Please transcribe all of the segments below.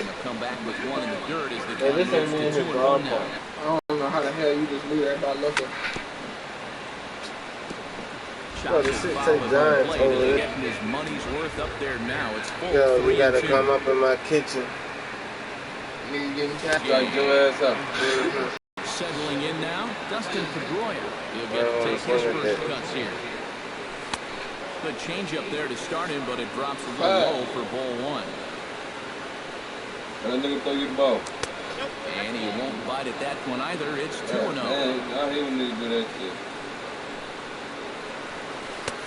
And they'll come back with one in the dirt as the count moves to 2-1 now. I don't know how the hell you just leave everybody looking. Yo, this shit take Giants over it. Getting his money's worth up there now. It's full. Yo, you gotta come up in my kitchen. You need to get in Strike your ass up. Settling in now, Dustin Pedroia. He'll get to take his first cuts here. Good change up there to start him, but it drops a little low for ball one. That nigga throw you the ball. And he won't bite at that one either. It's 2-0. I hate when niggas do that shit.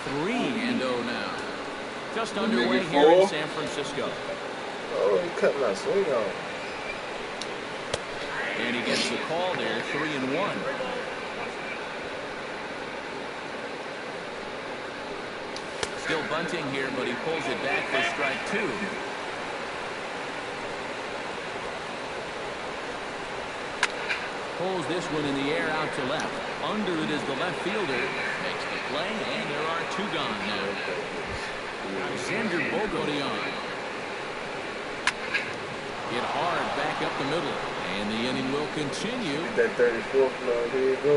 3-0 now. Just underway here in San Francisco. Oh, he cut my swing off. And he gets the call there, 3-1. Still bunting here, but he pulls it back for strike 2. Pulls this one in the air out to left. Under it is the left fielder. Makes the play, and there are 2 gone now. Xander Bogaerts hit hard back up the middle, and the inning will continue. That 34th now, here you go.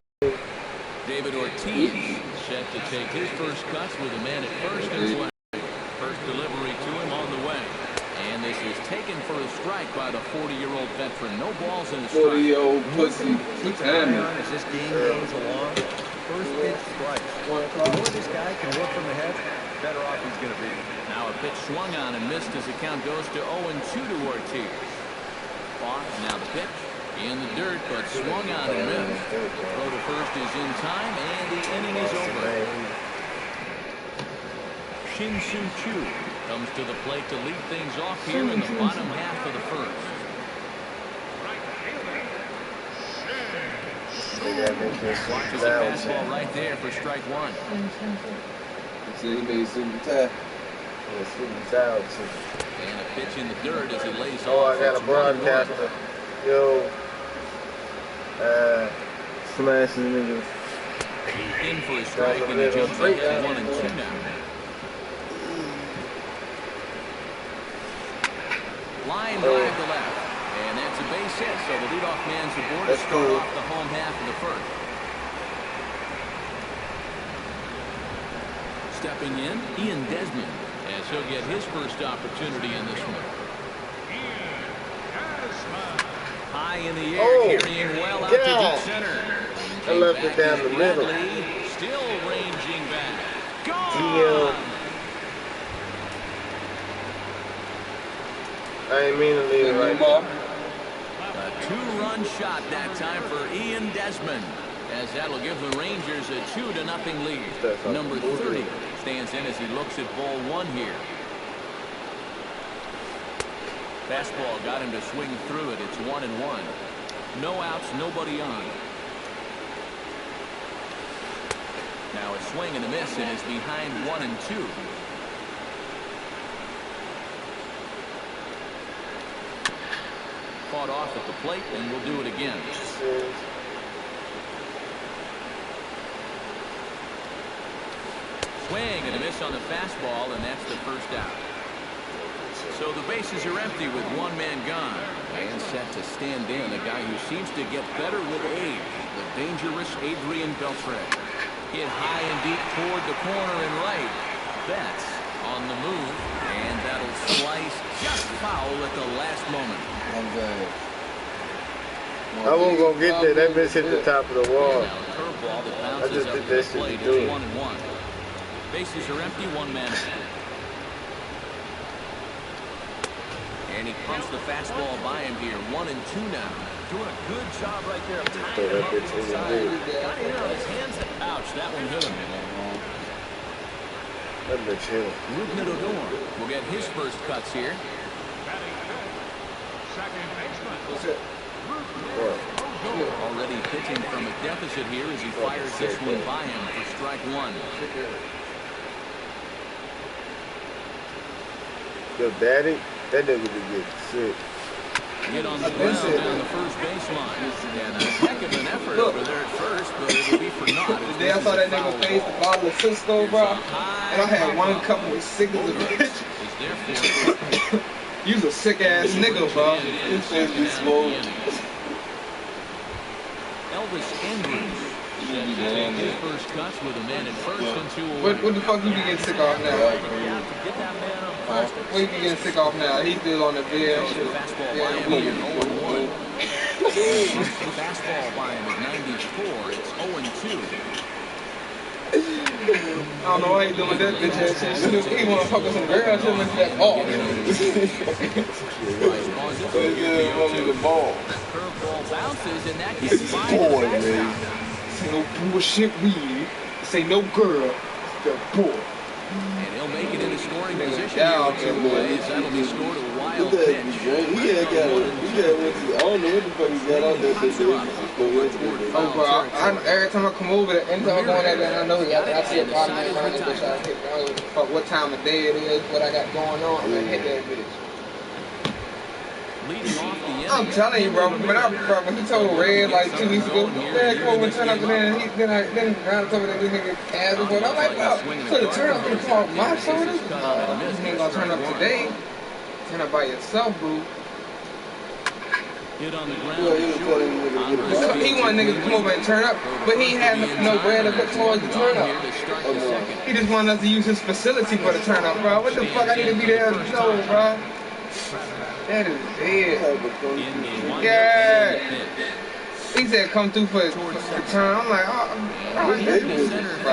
David Ortiz set to take his first cuts with a man at first and left. First delivery to him on the way. And this is taken for a strike by the 40-year-old veteran. No balls in the strike. 40-year-old pussy. As this game goes along, first pitch strikes. The more this guy can work from the head, better off he's going to be. Now a pitch swung on and missed as the count goes to 0-2 to Ortiz. Now the pitch in the dirt, but swung on and missed. Throw to first is in time, and the inning is over. Shin-Soo Choo comes to the plate to lead things off here in the bottom half of the first. Watches the fastball right there for strike 1. So he made super tight. And a pitch in the dirt as he lays off. Oh, I got a broadcaster. Yo. Smashing niggas. In for a strike, and he jumps up to 1-2 now. Line drive to left. And that's a base hit, so the leadoff man's aboard to start off the home half of the first. Stepping in, Ian Desmond, as he'll get his first opportunity in this one. High in the air, carrying well out to deep center. I left it down the middle. Still ranging back. Gone! I ain't mean to leave it right now. A 2-run shot that time for Ian Desmond, as that'll give the Rangers a 2-0 lead. Number 30 stands in as he looks at ball 1 here. Fastball got him to swing through it. It's 1-1. No outs, nobody on. Now a swing and a miss, and is behind 1-2. Fought off at the plate, and we'll do it again. Swing and a miss on the fastball, and that's the first out. So the bases are empty with 1 man gone. And set to stand in, a guy who seems to get better with age, the dangerous Adrian Beltre. Hit high and deep toward the corner and right. Betts on the move, and that'll slice just foul at the last moment. I wasn't gonna get there. That bitch hit the top of the wall. Curveball that bounces up to the plate. It's 1-1. Bases are empty, 1 man. And he pumps the fastball by him here. 1-2 now. Doing a good job right there of tying him up inside. Got it on his hands. Ouch, that one hit him. That bitch hit him. Rougned Odor will get his first cuts here. What's it? Already pitching from a deficit here as he fires this one by him for strike 1. Yo, daddy, that nigga be getting sick. Get on the ground down the first baseline. And a heck of an effort over there at first, but it'll be for naught. The day I saw that nigga face the bottle of Cisco, bro, and I had one cup of sick as a bitch. You's a sick ass nigga, bro. His face be swollen. Elvis Andrews set to take his first cuts with a man at first and 2 away. What the fuck you be getting sick off now? Get that man up first. What you be getting sick off now? He's still on the bed and shit. Fastball by him Yeah, at 0-1. Fastball by him at 94. It's 0-2. I don't know why he doing that bitch ass shit. He wanna fuck with some girl shit with that ball. The ball. Curveball bounces and that gets by the Boy, fence. man. This ain't no bullshit weed. This ain't no girl. It's the boy. And he'll make it into scoring position Yeah, here with 2 ways. That'll be scored a wild Look at that, pitch. man. He had got I don't know what the fuck he got out there today. Oh, bro, every time I come over there, anytime I go in there, then I know I see a bottom man around this bitch. I hit fuck what time of day it is, what I got going on. I'm gonna hit that bitch. Leading off the inning. I'm telling you, bro. When he told Red like 2 weeks ago, man, come over and turn up to there, and then Brown told me that this nigga ass was going. I'm like, bro, so the turn up gonna come off my shoulders? This nigga gonna turn up today. Turn up by yourself, boo. Hit on the ground. He want niggas to come over and turn up, but he ain't had no bread to put towards the turn up. He just wanted us to use his facility for the turn up, bro. What the fuck? I need to be there to know, bro. That is dead. Yeah. He said come through for the turn. I'm like, oh, this is bro. I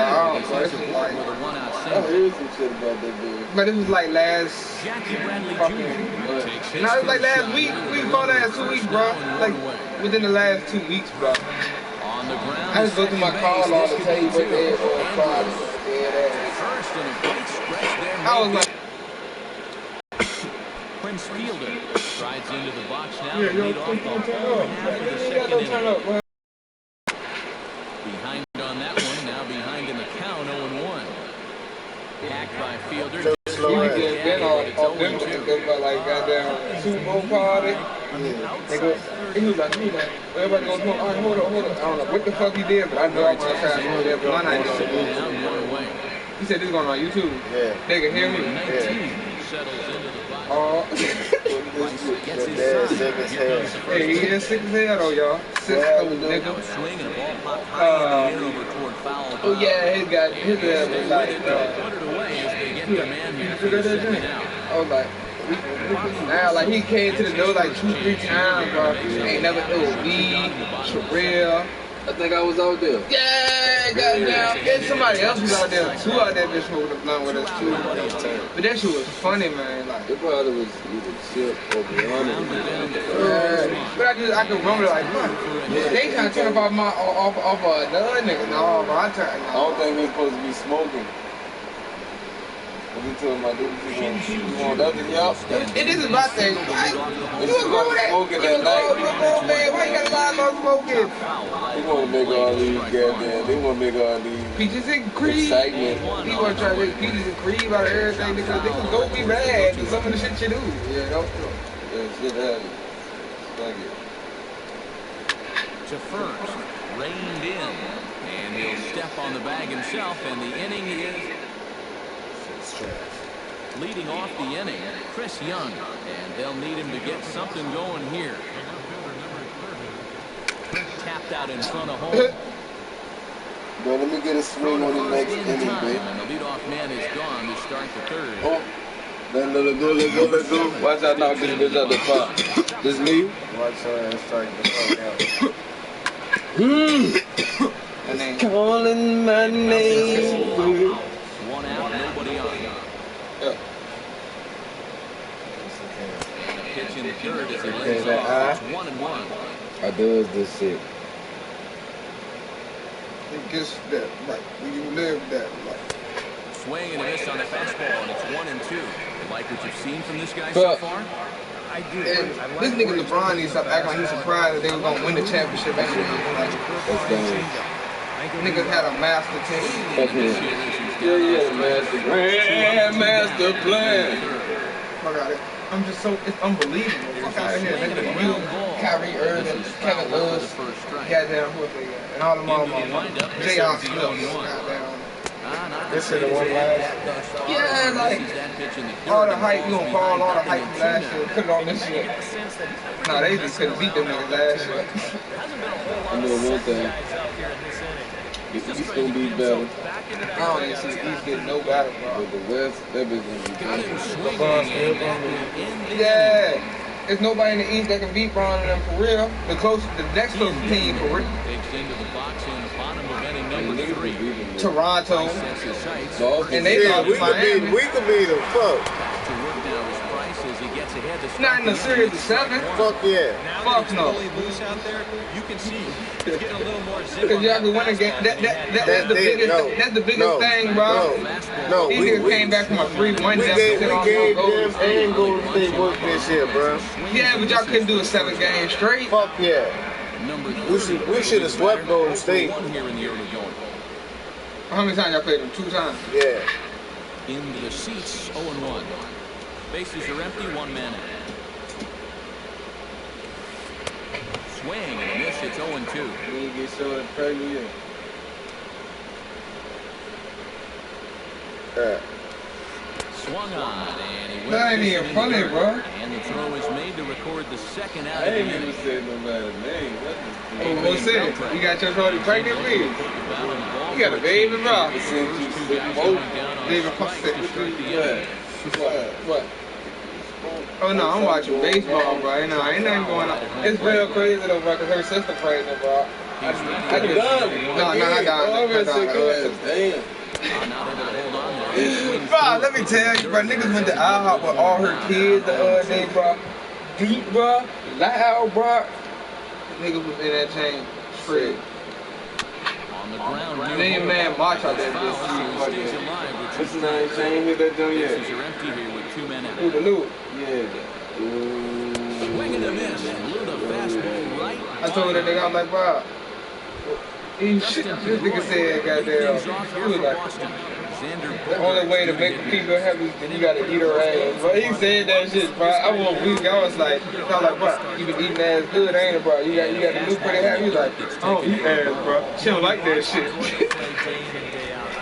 heard some shit about that dude. But it was like last fucking, no, it was like last week before last 2 weeks, bro. Like within the last 2 weeks, bro. I just go through my call log to tell you what day it was Friday. I was like, Prince Fielder strides into the box now. yeah, To yo, lead off the turn half up. of the You second gotta turn inning. up, bro. Behind on that one, now behind in the count, 0-1. Hacked by Fielder. We just been off them like goddamn Super Bowl party. They go, he was like, everybody goes, all right, hold up. I don't know what the fuck he did, but I know I'm gonna try to do that one night. He said this is going on YouTube. Yeah. They can hear me. 19 settles into the box. Oh, Gets his Dad's sign. sick as hell. hey, he is sick as hell though, y'all. Sick Yeah, old Now a nigga. swing and a ball popped high in the air over toward foul. Oh yeah, his ass was like, Put it away as they get their man here for the second out. I was like, now like he came to the door like 2-3 times, bro. Ain't never threw a weed, for real. I think I was out there. Yeah, goddamn. And somebody else was out there too, out there just smoking the blunt with us too. But that shit was funny, man. Like, It probably was either Chip or Brianna. but I can remember like, they trying to turn up off another nigga. No, bro, I I don't think they're supposed to be smoking. What you talking about? You want that to y'all? and this is my thing. You was going with that? Smoking You was that night. going, man. Why you gotta lie about smoking? They want to make all these goddamn. They want to make all these Peaches and cream. excitement. He want to try to make peaches and cream out of everything. They can go be bad to some of the shit you do. Yeah, don't. That shit happens. Fuck it. To first, reined in, and he'll step on the bag himself, and the inning is leading off the inning. Chris Young, and they'll need him to get something going here. Tapped out in front of home. Bro, let me get a swing on the next inning, baby. And the leadoff man is gone to start the third. Oh, let go. Watch out, knock this bitch out the park. This me? Watch her and strike the fuck out. And then Calling my name. One out, nobody on. And a pitch in the third as he lays off. It's 1-1. I does this shit. it gets that right. When you live that life. Swing and a miss on the fastball, and it's 1-2. You like what you've seen from this guy so far? I do. And this nigga LeBron needs to stop acting like he's surprised that they were gonna win the championship. Like, niggas had a master team. Yeah, master plan. Fuck out of it. I'm just so, it's unbelievable. Fuck out of here. Nigga, you, Kyrie Irving, Kevin Love, goddamn, who else they got? And all them all J.R. Smith. Goddamn. This is the one last. Yeah, like all the hype, you gonna fall all the hype from last year, put it on this shit. Nah, they just couldn't beat them niggas last year. I know one thing. It's gonna be better. I don't even see the East getting no better, bro. But the West, that bitch gonna be better. Yeah. There's nobody in the East that can beat Brown and them for real. The next closest team for real. Toronto. And they thought Miami. We could beat them. Fuck. Not in the series of 7. Fuck yeah. Fuck no. Because y'all can win a game. That's the biggest thing, bro. No, these niggas came back from a 3-1 deficit. We gave them and Golden State work this year, bro. Yeah, but y'all couldn't do a 7-game straight. Fuck yeah. We should have swept Golden State. How many times y'all played them? 2 times? Yeah. Into the seats, 0-1. Bases are empty, 1 man out. Swing and a miss, it's 0-2. You ain't get short pregnant yet. Swung on, and he went. That ain't even funny, bro. And the throw is made to record the second out I of the ain't inning. even said nobody's name. What's it? You got your shorty pregnant with you? You got a baby, bro. Baby, what? Oh no, I'm watching baseball, bro. Ain't nothing going on. It's real crazy though, bro, because her sister pregnant, bro. I Bro, let me tell you, bro, niggas went to IHOP with all her kids the other day, bro. Deep, bro. Loud, bro. Niggas was in that chain. Straight. Million man march out there this season. What's the name? Shane hit that joint yet? Who the Lou? Yeah. Swinging a miss. Blew the fastball right. I told that nigga, I'm like, bro. This nigga said, goddamn, he was like, the only way to make people happy is you gotta eat her ass. But he said that shit, bro. I was weak. I was like, bro, you been eating ass good, ain't it, bro? You got the new pretty happy. He's like, I don't eat ass, bro. She don't like that shit.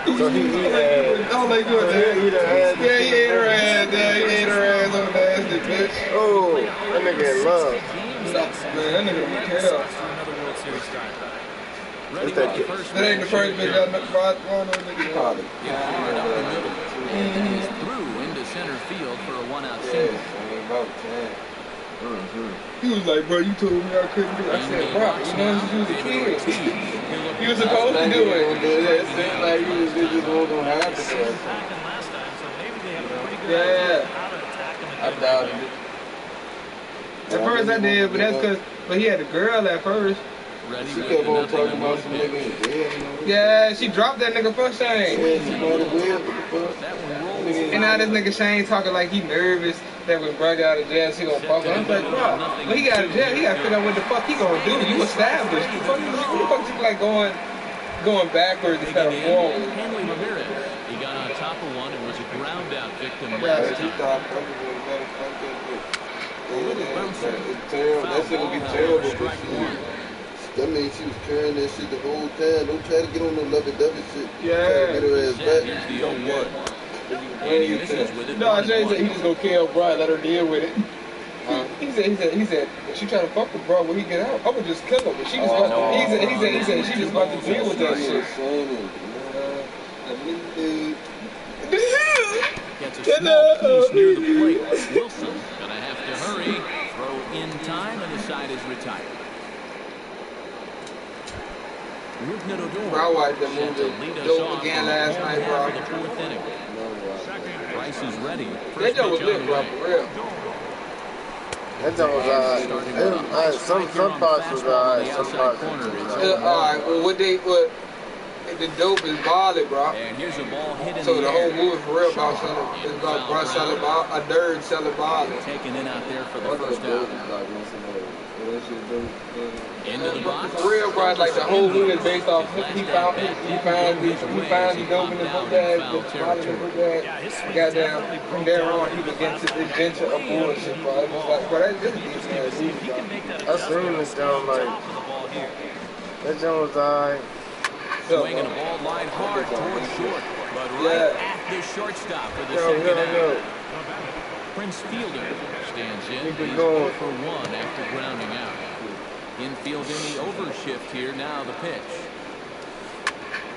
So he eat ass. I don't like doing that. Yeah, he ate her ass, man. He ate her ass on the nasty bitch. Oh, that nigga in love. Man, that nigga don't care. That ain't the first bitch y'all know about. One of them niggas probably. Through into center field for a 1-out single. He was like, bro, you told me I couldn't do it. I said, bro, you know, you was a kid. You was supposed to do it. It seemed like you was just gonna have to. Yeah. I doubted it. At first I did, but that's because, he had a girl at first. She kept on talking about some nigga in jail. Yeah, she dropped that nigga for Shane. And now this nigga Shane talking like he nervous that when bro got out of jail, she gonna fuck him. I'm like, bro, when he got out of jail, he gotta figure out what the fuck he gonna do. You established. What the fuck you like going backwards instead of forward? He got on top of one and was a ground out victim Yeah, last time. That shit gonna be terrible. That means she was carrying that shit the whole time. Don't try to get on no lovey-dovey shit. Yeah. Try to get her ass back. Here's the 0-1. No, Jay said he just gonna kill Brian, let her deal with it. He said, if she try to fuck with bro when he get out, I would just kill her. But she just he said she just about to deal with that shit. Gets a small piece near the plate. Wilson gonna have to hurry. Throw in time and the side is retired. Bro, I watched that movie Dope again last night, bro. Price is ready. That joke was lit, bro, for real. That joke was alright. Some parts was alright. Some parts was alright. Well, the dope is ballin', bro. And here's a ball hit in so the whole air. movie for real about selling. It's about bro selling ball, a nerd selling ballin'. Taking it out there for the first out. Into the box. For real, bro, like the whole movie is based off. He found the dope in his book bag, the bottle in his book bag. Goddamn, from there on, he began to adventure of bullshit, bro. It was like, bro, this is decent ass movie, bro. I seen this down like that joint was alright. Swinging a ball line hard towards short. But right at the shortstop for the second out. Prince Fielder stands in. He's 0 for 1 after grounding out. Infield in the overshift here. Now the pitch.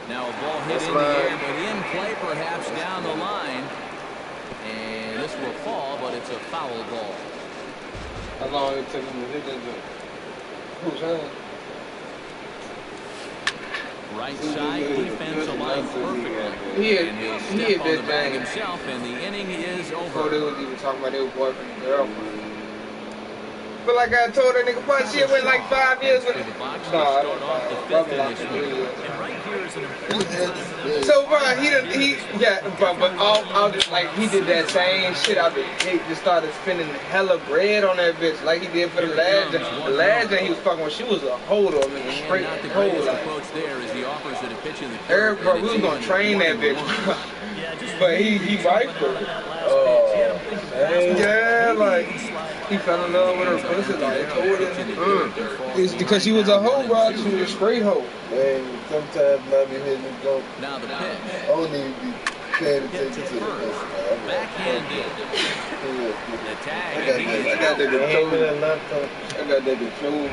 Now a ball hit in the air, but in play perhaps down the line. And this will fall, but it's a foul ball. How long did it take him to hit that joint? Who's that? Right side defense aligned perfectly. And he'll step on the bag himself, and the inning is over. Before they was even talking about their boyfriend and girlfriend. But like I told that nigga, but shit went like 5 years with So bro, but just like he did that same shit. He just started spending hella bread on that bitch, like he did for the last gen. The last gen he was fucking with, she was a holder, I mean, straight holder. Approach there as he offers it a pitch in the Eric, bro, we was gonna train that bitch, but he wiped her. Yeah, like he fell in love with her pussy, like it's because she was a hoe, bro. She was a straight hoe. And sometimes I be hitting the goat. Now the pitch. I don't need to be paying attention to the pitch. Backhanded. The tag. I got that control on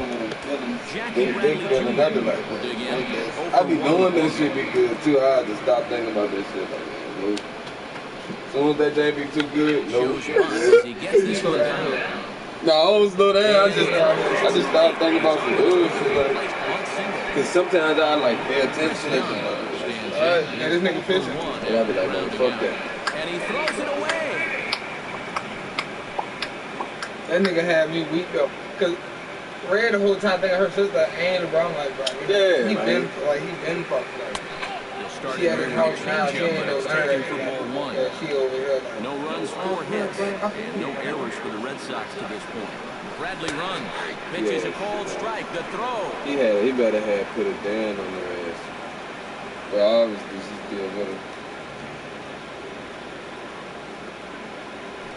Jackie another like that. I be doing that shit because too hard to stop thinking about that shit. Like, as soon as that day be too good, no. He gets this one down. No, I don't slow down. I just stop thinking about some good shit. Like, cause sometimes I like pay attention to yeah, this nigga fishing. And I be like, man, fuck that. And he throws it away. That nigga had me weak though, cause Red the whole time thinking her sister and bro, I'm like, bro, he been fucked like. She at his house now, she ain't no none for ball 1. Yeah, she over here. Like, no runs, 4 hits, and no errors for the Red Sox to this point. Bradley runs, pitches a cold strike, the throw. He better have put it down on their ass. Well, obviously she's still with him.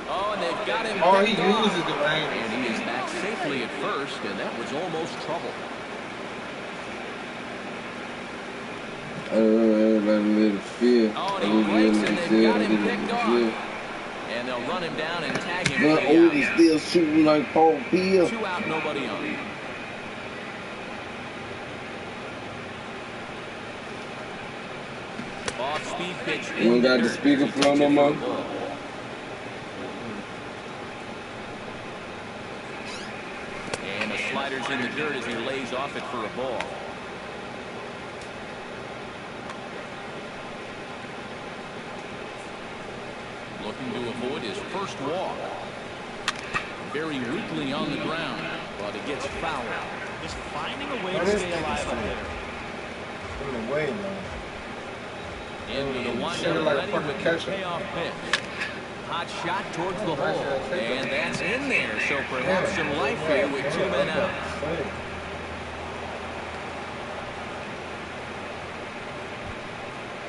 Oh, and they've got him. Oh, he uses the rain. And he is back safely at first, and that was almost trouble. I don't know, everybody let him feel. Oh, and he breaks, and they've got him picked off. And they'll run him down and tag him. But Odie's still shooting like Paul Peel. 2 out, nobody on. Off-speed pitch. You don't got the speaker flow no more? And the slider's in the dirt as he lays off it for a ball. Looking to avoid his first walk. Very weakly on the ground, but it gets fouled. Just finding a way to stay alive up there. In the way, man. Into the windup, ready with the payoff pitch. Hot shot towards the hole, and that's in there. So perhaps some life here with 2 men out.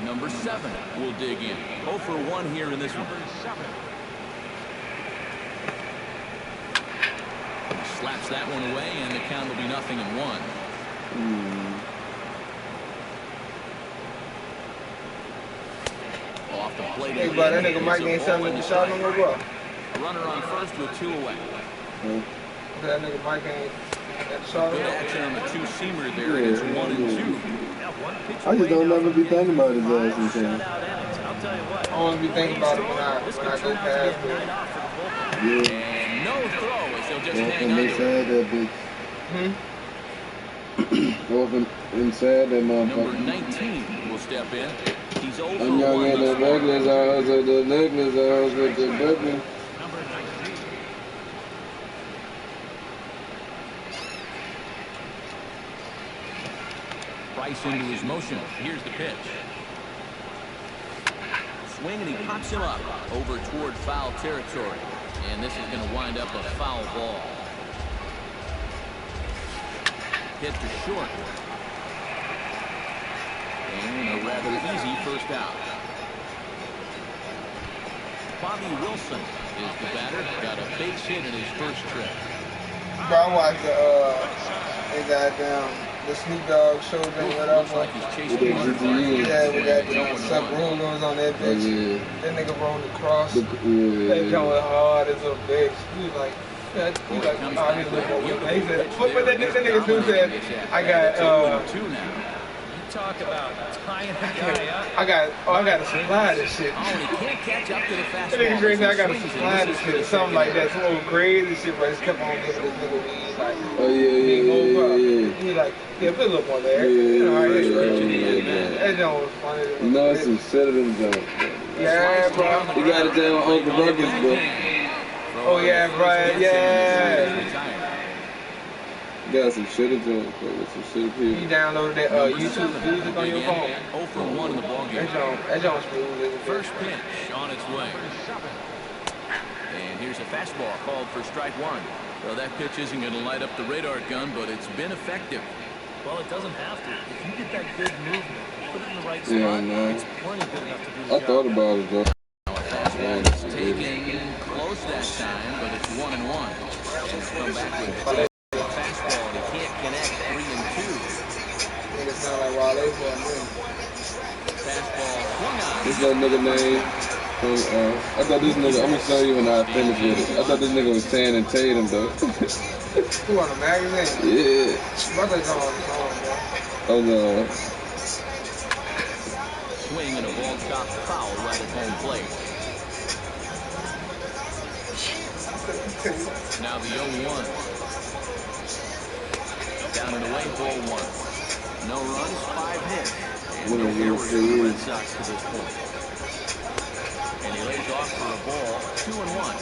Number 7 will dig in. 0 for 1 here in this one. He slaps that one away, and the count will be 0-1. Off the plate. Hey, bro, that nigga Mike ain't selling the shot no more, bro. A runner on first with 2 away. That nigga Mike ain't at the shot. Good action on the 2-seamer there. It is 1 and 2. I just don't never be thinking about his ass sometimes. I only be thinking about it when I go past it. Yeah. And no throw as they'll just hang Walking on to inside it. that bitch. Walking inside that motherfucker. Number 19 will step in. He's 0 for 1. I'm young at the necklace, I was at the necklace, I was at the necklace. Price into his motion. Here's the pitch. Swing, and he pops him up over toward foul territory. And this is going to wind up a foul ball. Hit to short. And a rather easy first out. Bobby Wilson is the batter. Got a base hit in his first trip. Bro, I watched they goddamn the Snoop Dogg show thing, whatever. Like he's chasing Yeah, with that Seth Rollins on that bitch. That nigga rolled across. That joint was hard as a bitch. He was like, oh, I need a little more weight. He said, but that nigga Snoop said, I got, talk about tying a guy up. I got to supply this shit. Oh, and he can't catch up to the fastball. That nigga crazy, I got to supply this shit. Something like that. Some old crazy shit, but just kept on giving this nigga weed. Like, He like, yeah, put a little more there. You know, that joint was funny. You know, it's some shit of them joints. Yeah, bro. You got it down on Uncle Ruckus, bro. Oh, yeah, bro. Yeah. You got some shit of joints, bro. Some shit of people. You downloaded that YouTube music on your phone. 0 for 1 in the ballgame. That joint's smooth. First pitch on its way. And here's a fastball called for strike 1. Well, that pitch isn't going to light up the radar gun, but it's been effective. Well, it doesn't have to. If you get that good movement, put it in the right spot, it's plenty good enough to do the job. I thought about it, though. Now a fastball is taken close that time, but it's 1-1. And it's come back with a fastball, and he can't connect 3-2. Niggas sound like Wale for a minute. Fastball swung on. This little nigga name. I thought this nigga, I'm gonna show you when I finish with it. I thought this nigga was Channing Tatum, though. Who on the magazine? Yeah. Brother's on the phone, bro. Oh, no. Swing and a ball chopped foul right at home plate. Now the 0-1. Down and away, ball 1. No runs, 5 hits. And no errors for the Red Sox to this point. And he lays off for a ball, 2-1.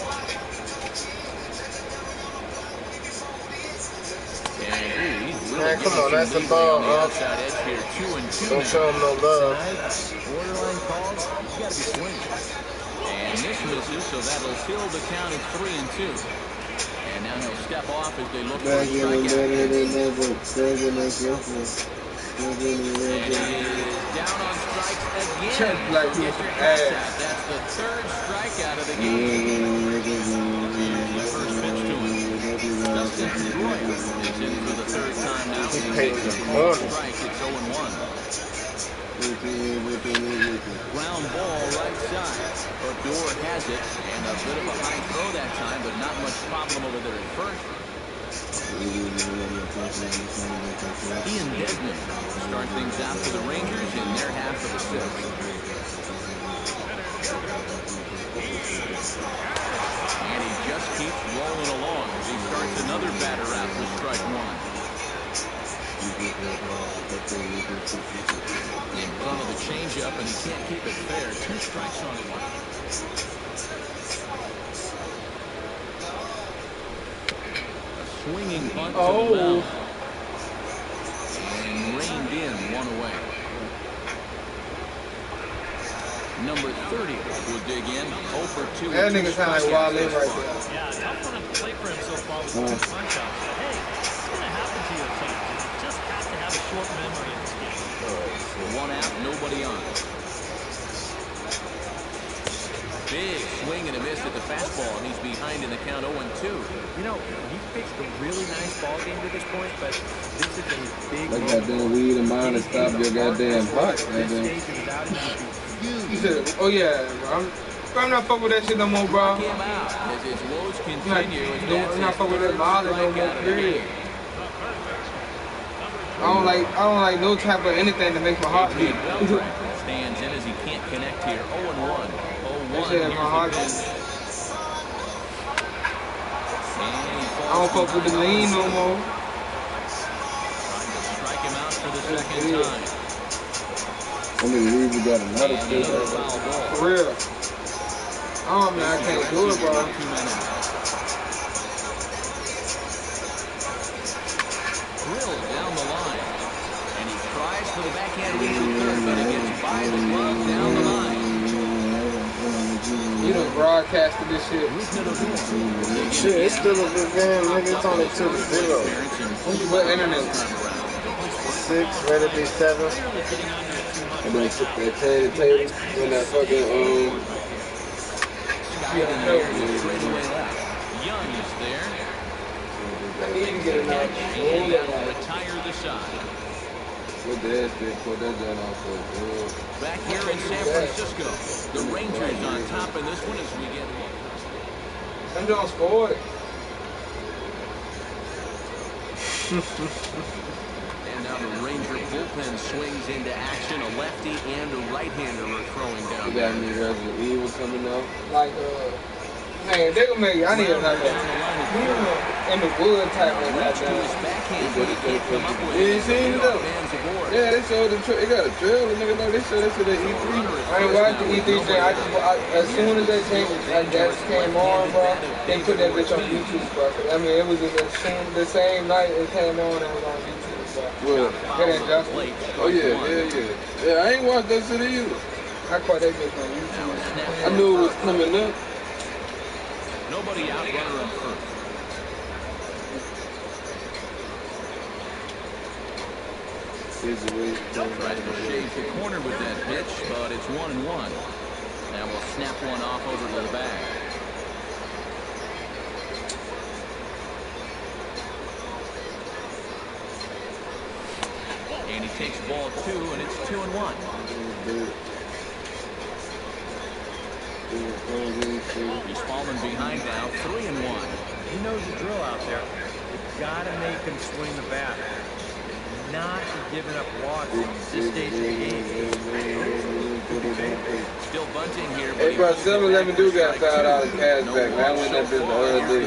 And he's really Man, come on, that's the ball, on the outside edge here, 2-2 Don't now. show him no love. Borderline calls, you got to be swinging. And this misses, so that'll fill the count at 3-2. And now he'll step off as they look for a strikeout. And he is down on strikes again. Like So get your ass out. That's the 3rd strikeout of the game. The first pitch to him. Dustin Pedroia is in for the 3rd time now. He takes a called strike. It's 0-1. Ground ball right side. Odor has it, and a bit of a high throw that time, but not much problem over there at first. Ian Desmond start things out for the Rangers in their half of the 6th. And he just keeps rolling along as he starts another batter out for strike 1. In front of the changeup, and he can't keep it fair. 2 strikes on him. Swinging bunt to the mound. And reined in 1 away. Number 30 will dig in. 0 for 2. That nigga sound like Wale right there. Yeah, tough one to play for him so far with 2 punch-outs. But hey, it's going to happen to you at times. You just have to have a short memory in this game. 1 out, nobody on. Big swing and a miss at the fastball, and he's behind in the count 0-2. You know, he pitched a really nice ball game to this point, but this is a big That goddamn weed in mine and stop your goddamn heart. He said, oh yeah, I'm not fucking with that shit no more, bro. Came out as his woes continue. I'm not fucking with that bother no more, period. I don't like no type of anything that makes my heart beat. Stands in as he can't connect here. 0-1. That shit has my heart beat. I don't fuck with the lean no more. Trying to strike him out for the 2nd time. I mean, we got another field. For real. Oh man, I can't do it, bro. 2 men out. Drilled down the line. And he tries for the backhand reach at 3rd, but it gets by the glove down the line. You done broadcasted this shit. Shit, it's still a good game, nigga. It's only 2-0. What internet? 6, ready to be 7. And then took that Channing Tatum when that fucking, Young is there. I need to get another. And that will retire the side. What the ass they put that down on for? Back here in San Francisco, the Rangers on top in this one as we get one. I'm doing scored. And now the Ranger bullpen swings into action. A lefty and a right-hander are throwing down. You got any Resident Evil coming up? Like, man, they gonna make. I need another. In the wood type of that. You ain't seen it though? Yeah, they showed the they got a trailer, nigga. Like they showed that shit at E3. I ain't watched the E3 thing. As soon as that came on, bro, they put that bitch on YouTube, bro. I mean, it was the same night it came on. It was on YouTube, bro. What? Oh yeah. Yeah, I ain't watched that shit either. I caught that bitch on YouTube. I knew it was coming up. Nobody out, runner on first. Tries to shave the corner with that pitch, but it's 1-1. Now we'll snap one off over to the bag. And he takes ball 2, and it's 2-1. He's fallen behind now, 3-1. He knows the drill out there. You gotta make him swing the bat. Not giving up walks at this stage of the game. Still bunting here. Hey, bro, 7-11 do got $5 cash back. Man, I went that bitch the other day.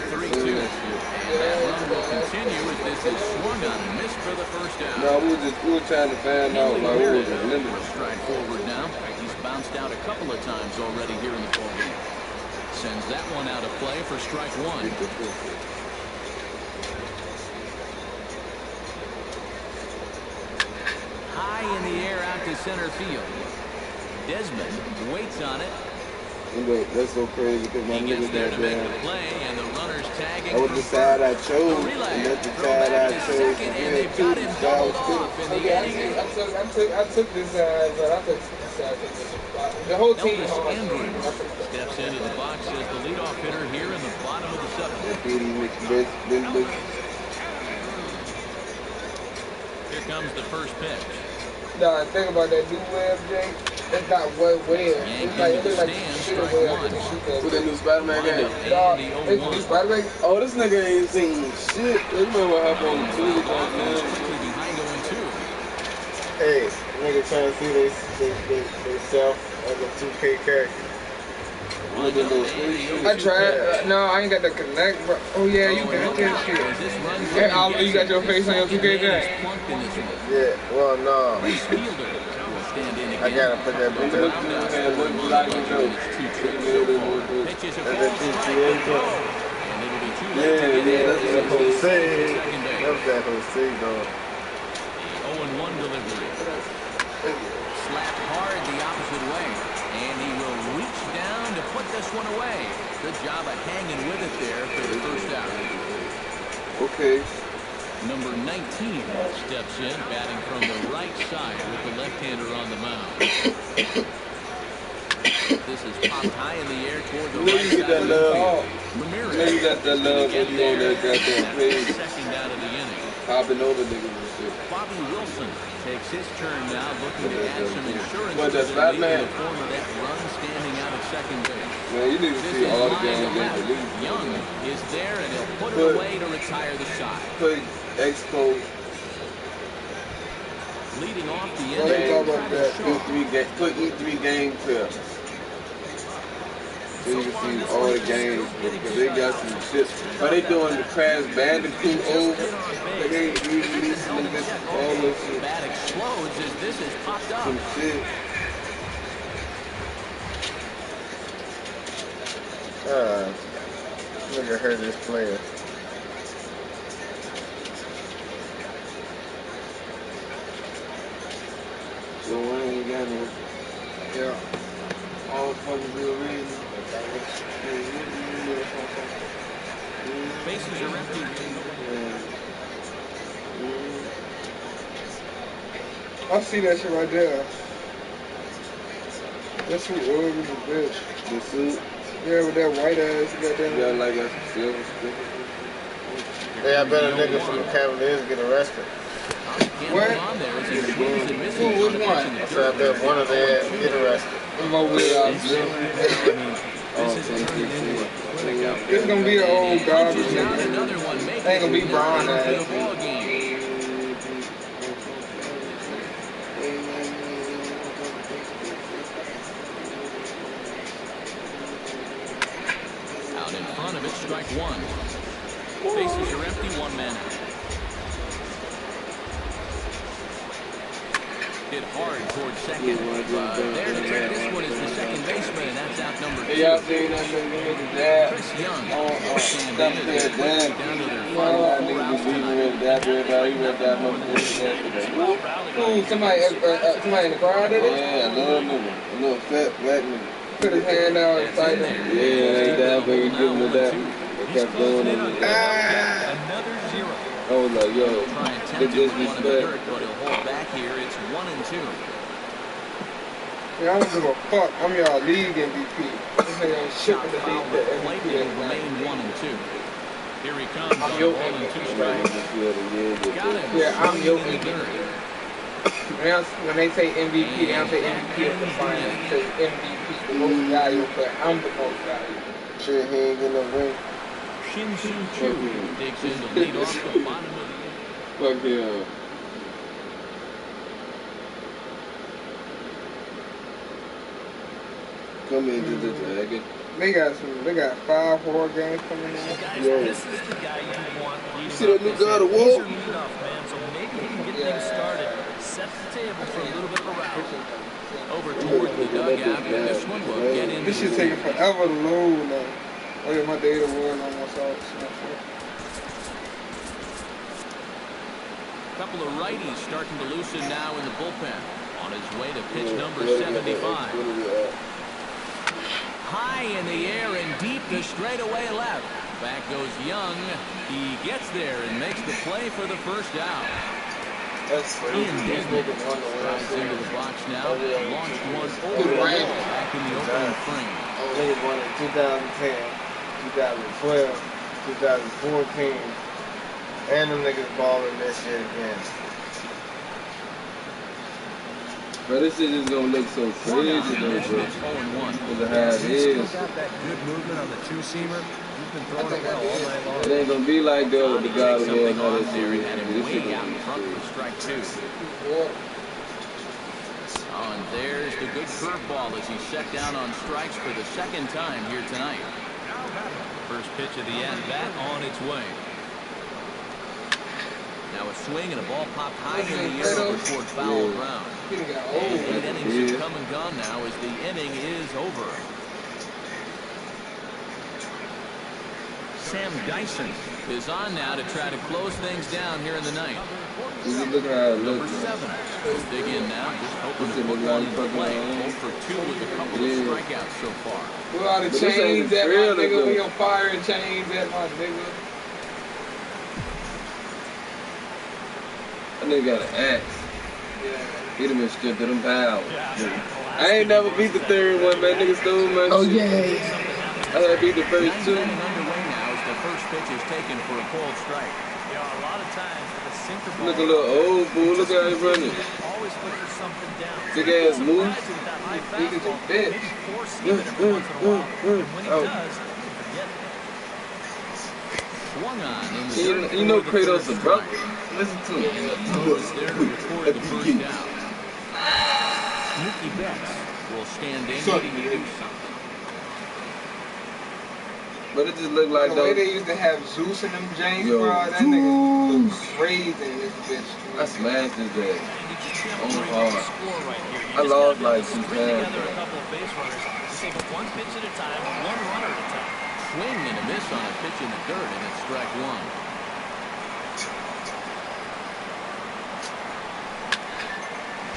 That run will continue as this is swung on and missed for the first out. No, we were trying to find out like what was the limit. Stride forward now. He's bounced out a couple of times already here in the ballgame. Sends that one out of play for strike one. High in the air out to center field. Desmond waits on it. Look, that's so crazy because my He gets nigga there got to make down. the play, and the runner's tagging. That was the side I chose, and that's the side I chose to And they've too. got him doubled off in the inning. I took this side, but I took this side. The whole team. Elvis Andrews steps into the box as the leadoff hitter here in the bottom of the seventh. Here comes the first pitch. Nah, think about that new web, Jake. It's not web. It's like shit web. Who that new Spider-Man game? Dog, it's new Spider-Man. Oh, this nigga ain't seen shit. You remember what happened on the Tuesday Quickly behind 0-2. Hey, nigga trying to see they self as a 2K character. I tried. No, I ain't got the connect, bro. Oh yeah, you got that shit. Hey, you got your face on your 2K game? Yeah, well, no. I gotta put that bitch up. That's a GTA game. Yeah, that's Jose. That's that Jose, though. 0-1 delivery. Slapped hard the opposite way. And he will reach down to put this one away. Good job of hanging with it there for the first out. Okay. Number 19 steps in, batting from the right side with the left-hander on the mound. This is popped high in the air toward the right side. That love. Ramirez. Maybe got that love when you on that goddamn page. Second out of the inning. Hopping over niggas and shit. Bobby Wilson takes his turn now, looking to add some insurance What, to that's their lead Batman? in the form of that run standing out at second base. Man, you need to This see is all the line games to they left. believe. Young is there, and he'll put it Put- away to retire the side. Put Expo Leading off the Well, they inning. talk about that. put E3 game clips. So you can see all the games. Because they got some shit. Are they doing the Crash Bandicoot over? Like they releasing them bitches, all this shit. Bat explodes as this is popped up. Some shit. Look at her, this player. So I ain't got no. Yeah. All fucking real reason. Bases are empty. I see that shit right there. That's who ugly as a bitch. The suit. Yeah, with that white ass, goddamn. You got like a silver sticker. Yeah, I bet a nigga from the Cavaliers get arrested. What? Which one? I said I bet one of them get arrested. I'm over with This gonna be an old garbage nigga. Ain't gonna be Brian ass. Out in front of it, strike one. Bases are empty, one man out. Hit hard towards second. There to take this one is the second baseman, and that's out number 2. Hey, y'all seen that nigga with the dad? Chris Young. Stop that dad. Down to their That final nigga 4 was outs leaving tonight. with that, everybody. He read that motherfucker yesterday. Ooh, somebody in the crowd did it? Yeah, a little nigga. A little fat black nigga. Put his hand out and fight him. Yeah, that nigga giving it that. They kept going in with that. Another 0. I was like, yo, the disrespect. But he'll hold back here. It's 1-2. Yeah, I don't give a fuck. I'm y'all league MVP. This nigga ain't shit with the league that MVP Will ain't remain right. 1-2. Here he comes on your 1-2 strikes. Got him. Yeah, I'm your MVP. When they say MVP, they don't say MVP at the final. They say MVP, the most valuable player. I'm the most valuable. Shit, he ain't get no ring. Shin Soo Choo digs in to lead off the bottom of the Fuck yeah. Come into the dragon. They got 5 horror games coming in. Yo. This is the guy you want. You see that new God of War? So maybe he can get things started. Set the table for a little bit of a round. over toward the dugout, and this one will get into This shit taking forever to load now. Oh yeah, my data was almost out. A couple of righties starting to loosen now in the bullpen. On his way to pitch number 75. High in the air and deep to straightaway left. Back goes Young. He gets there and makes the play for the first out. That's Ian Desmond drives into the box now. Launched one over back in the opening frame. They won in 2010, 2012, 2014, and them niggas balling this shit again. But this shit is gonna look so crazy though, bro. Because of how it is. Got that good movement on the two-seamer. You've been throwing it well all night long. It ain't gonna be like the guy who was how this There, he shit had him is. This way shit out gonna in be front for crazy. strike 2. Oh, and there's the good curveball as he's set down on strikes for the second time here tonight. First pitch of the at-bat on its way. Now a swing and a ball popped high in the air over toward foul ground. And 8 innings have come and gone now as the inning is over. Sam Dyson is on now to try to close things down here in the ninth. Look how it Number looks. 7. Dig in now, just hoping to This put is one like into play. fucking 0 for 2 with a couple of strikeouts so far. Where are the But this chains ain't at, my fair, nigga? though. We on fire and chains at, my nigga. That nigga got an axe. Yeah. He done been stripped of them power. I ain't never beat the third one, man. Nigga stole my shit. yeah. I had beat the first 2. 9th inning underway now as the first pitch is taken for a cold strike. You know, a lot of times with a sinker ball, Look a little old fool. Look how he running. always look for something down. Big ass move. Surprised with that high Niggas a fastball. bitch. Maybe force seam it every once in a while. And when he Oh. does, forget it. Swung on in the third You know for the Kratos first a brother. strike. Listen to And the throw is there to record the first out. Mookie Betts will stand in needing to do something. But it just look like The way though. they used to have Zeus in them James, Yo, bro, that nigga look crazy in this bitch. I smashed his ass. You just can't On worry hard. about the score right here. You I just lost gotta be able like to 2 string times. together a couple of base runners and take it one pitch at a time, one runner at a time. Swing and a miss on a pitch in the dirt, and it's strike 1.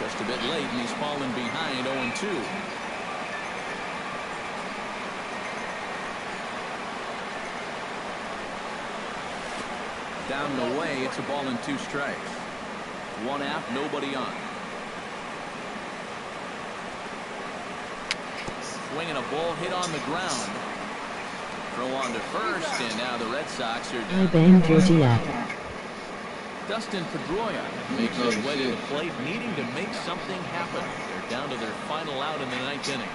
Just a bit late, and he's fallen behind 0-2. Down and away, it's a ball and 2 strikes. 1 out, nobody on. Swinging a ball hit on the ground. Throw on to first, and now the Red Sox are I down. banged your Gia. Dustin Pedroia makes his way to the plate, needing to make something happen. They're down to their final out in the 9th inning.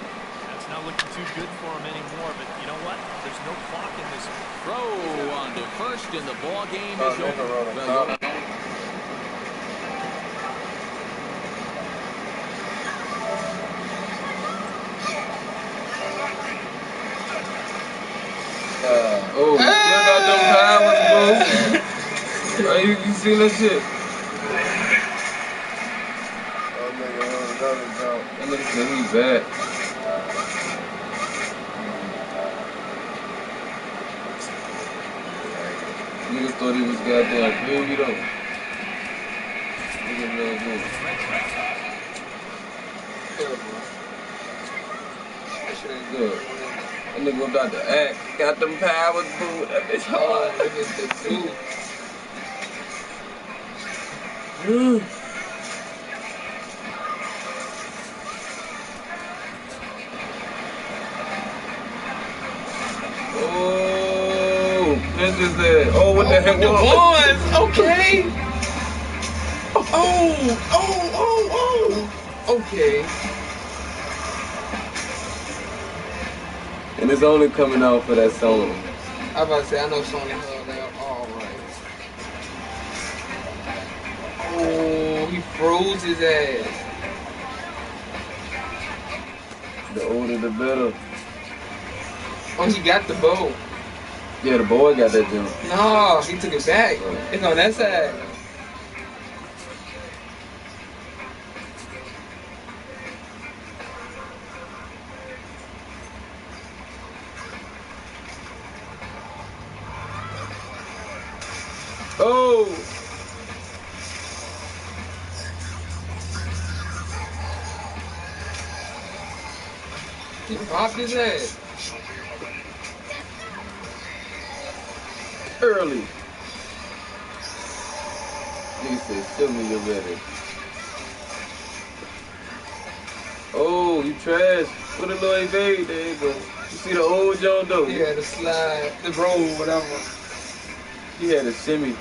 That's not looking too good for him anymore, but you know what? There's no clock in this one. Throw on to first, and the ball game is over. Oh, you still got them powers, bro. Hey, you see that shit? That nigga said he's back. Niggas thought he was goddamn baby though. Look at that dude. That shit ain't good. That nigga got the act. Got them powers, boo. That bitch hard. That bitch the dude. Oh, pinch his head. Oh, what the heck? The ones, okay. Okay. And it's only coming out for that Sony. I was about to say, I know Sony held that. All right. Oh, he froze his ass. The older the better. Oh, he got the bow. Yeah, the boy got that jump. No, he took it back. It's on that side. Oh! He popped his ass. Early. Nigga said, show me you're ready. Oh, you trash. What a little baby. There you go. You see the old John Doe? Yeah, the slide, the roll, whatever. He had a shimmy.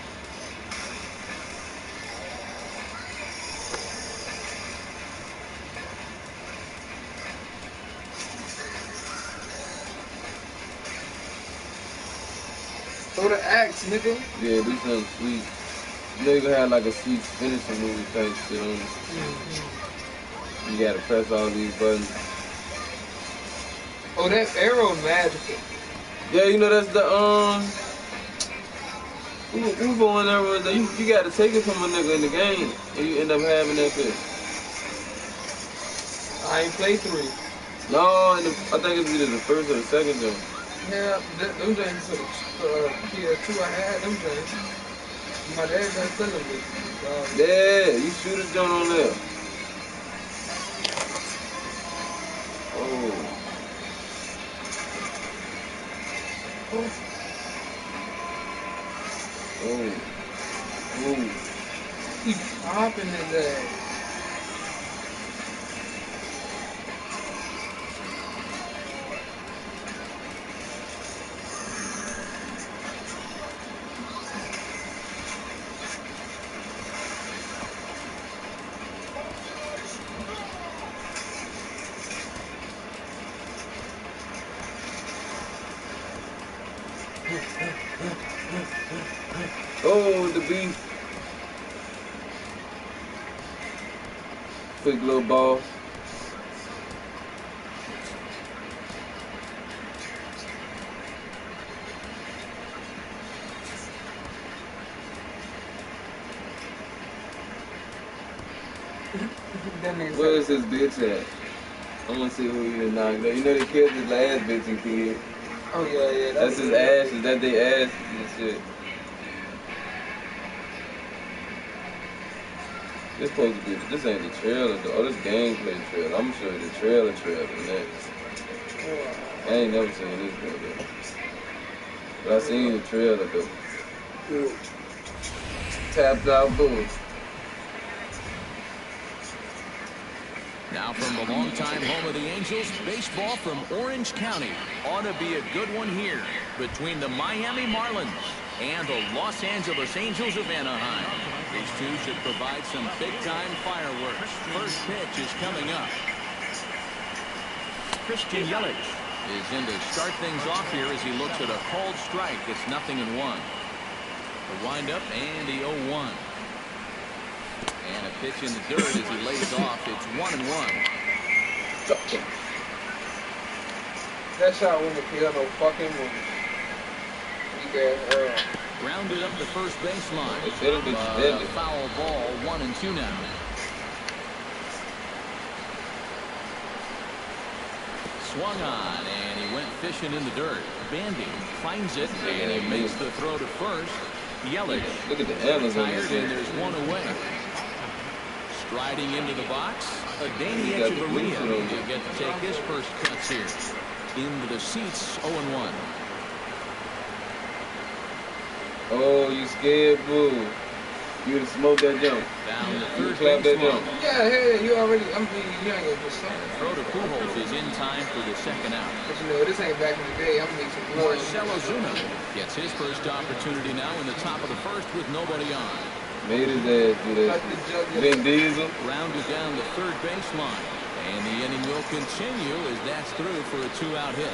Throw the axe, nigga. Yeah, do something sweet. Nigga had like a sweet finishing movie type shit on it. You gotta press all these buttons. Oh, that arrow magical. Yeah, you know that's the who going there with that? You gotta take it from a nigga in the game and you end up having that shit. I ain't played 3. No, I think it's either the first or the second jump. Yeah, them things for PS2, I had them things. My dad got sell them with. Yeah, you shoot a joint on there. Oh. He popping his ass. Oh, the beef. Quick little ball. Where is this bitch at? I want to see who he done knocked out. You know they killed his last bitch and kid. Oh yeah. That's his ass. Is that they ass and shit? This supposed to be. This ain't the trailer though. Oh, this gameplay trailer. I'm gonna show you the trailer next. I ain't never seen this though. But I seen the trailer though. Tapped out bull. Now from the longtime home of the Angels, baseball from Orange County. Ought to be a good one here between the Miami Marlins and the Los Angeles Angels of Anaheim. These two should provide some big-time fireworks. First pitch is coming up. Christian Yelich is in to start things off here as he looks at a called strike. It's 0-1. The windup and the 0-1. And a pitch in the dirt as he lays off. It's 1-1. That shot wouldn't kill no fucking movie. Grounded up the first baseline. Foul ball, 1-2 now. Swung on, and he went fishing in the dirt. Bandy finds it, and he makes the throw to first. Yelich. Look at the Amazon. Tired, and there's one away. Striding into the box, Adeiny Echeverria will get to take his first cuts here. Into the seats, 0-1. Oh, you scared, boo. You would have smoked that jump. Down the third clap that jump. Yeah, hey, you already, I mean, you ain't gonna just something. Throw to Pujols is in time for the second out. But you know, this ain't back in the day. I'm gonna need some more. Marcell Ozuna gets his first opportunity now in the top of the first with nobody on. Made his ass do that. Vin Diesel. Rounded down the third baseline. And the inning will continue as that's through for a 2-out hit.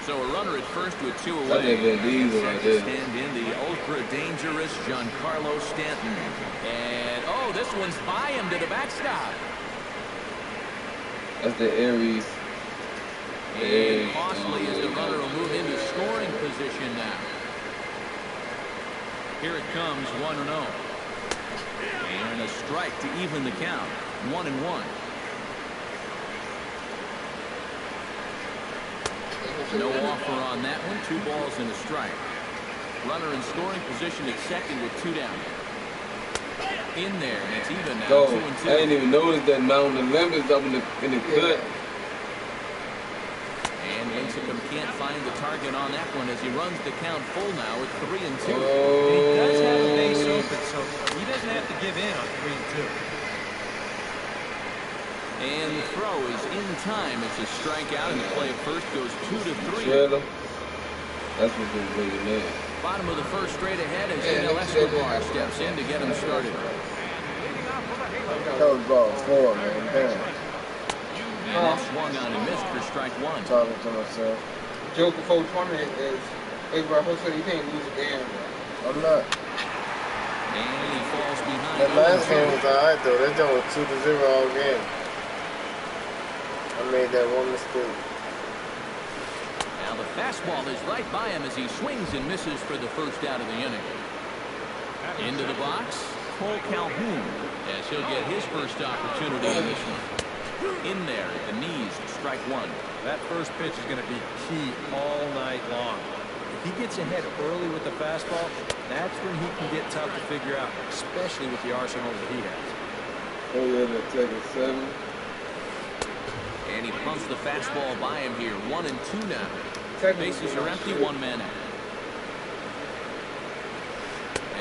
So a runner at first with 2 away. I think Vin Diesel right there. Stand in the ultra-dangerous Giancarlo Stanton. And, oh, this one's by him to the backstop. That's the Aries. And costly as the runner will move into scoring position now. Here it comes, 1-0. And a strike to even the count, 1-1. No offer on that one. 2 balls and a strike. Runner in scoring position at second with 2 down. In there, and it's even now. Go. 2-2. I didn't even notice that Mountain of Lemons up in the cut. And Lincecum can't find the target on that one as he runs the count full now at 3-2. And he does have a base open, so he doesn't have to give in on 3-2. And the throw is in time. It's a strikeout, and the play at first goes 2-3. Trailer. That's what they're bringing in. Bottom of the first straight ahead as Enel Escobar steps in to get him started. That was ball 4, man. Damn. And that swung on and missed for strike 1. Talking to myself. Joke before tournament is, hey bro, hopefully you can't lose a game. I'm not. And he falls behind. That last game was alright though. That joint was 2-0 all game. I made that one mistake. Now the fastball is right by him as he swings and misses for the first out of the inning. Into the box, Cole Calhoun, as he'll get his first opportunity in this one. In there at the knees, strike 1. That first pitch is going to be key all night long. If he gets ahead early with the fastball, that's when he can get tough to figure out, especially with the arsenal that he has. Oh yeah, they're taking 7. And he pumps the fastball by him here. 1-2 now. Bases are empty, 1 man out.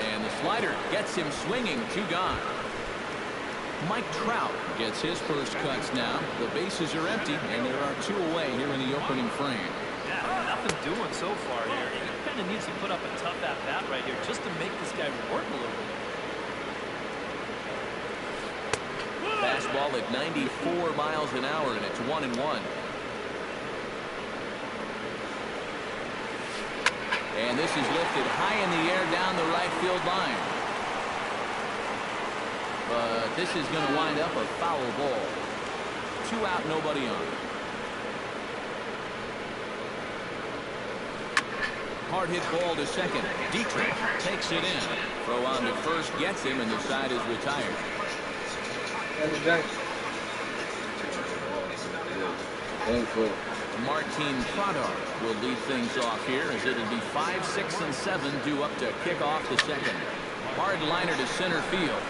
And the slider gets him swinging, 2 gone. Mike Trout gets his first cuts now. The bases are empty, and there are 2 away here in the opening frame. Yeah, nothing doing so far here. He kind of needs to put up a tough at-bat right here just to make this guy work a little bit. Fastball at 94 miles an hour, and it's 1-1. And this is lifted high in the air down the right field line. But this is going to wind up a foul ball. 2 out, nobody on. Hard hit ball to second. Dietrich takes it in. Throw on to first, gets him, and the side is retired. Martin Prado will lead things off here as it'll be 5, 6, and 7 due up to kick off the second. Hard liner to center field.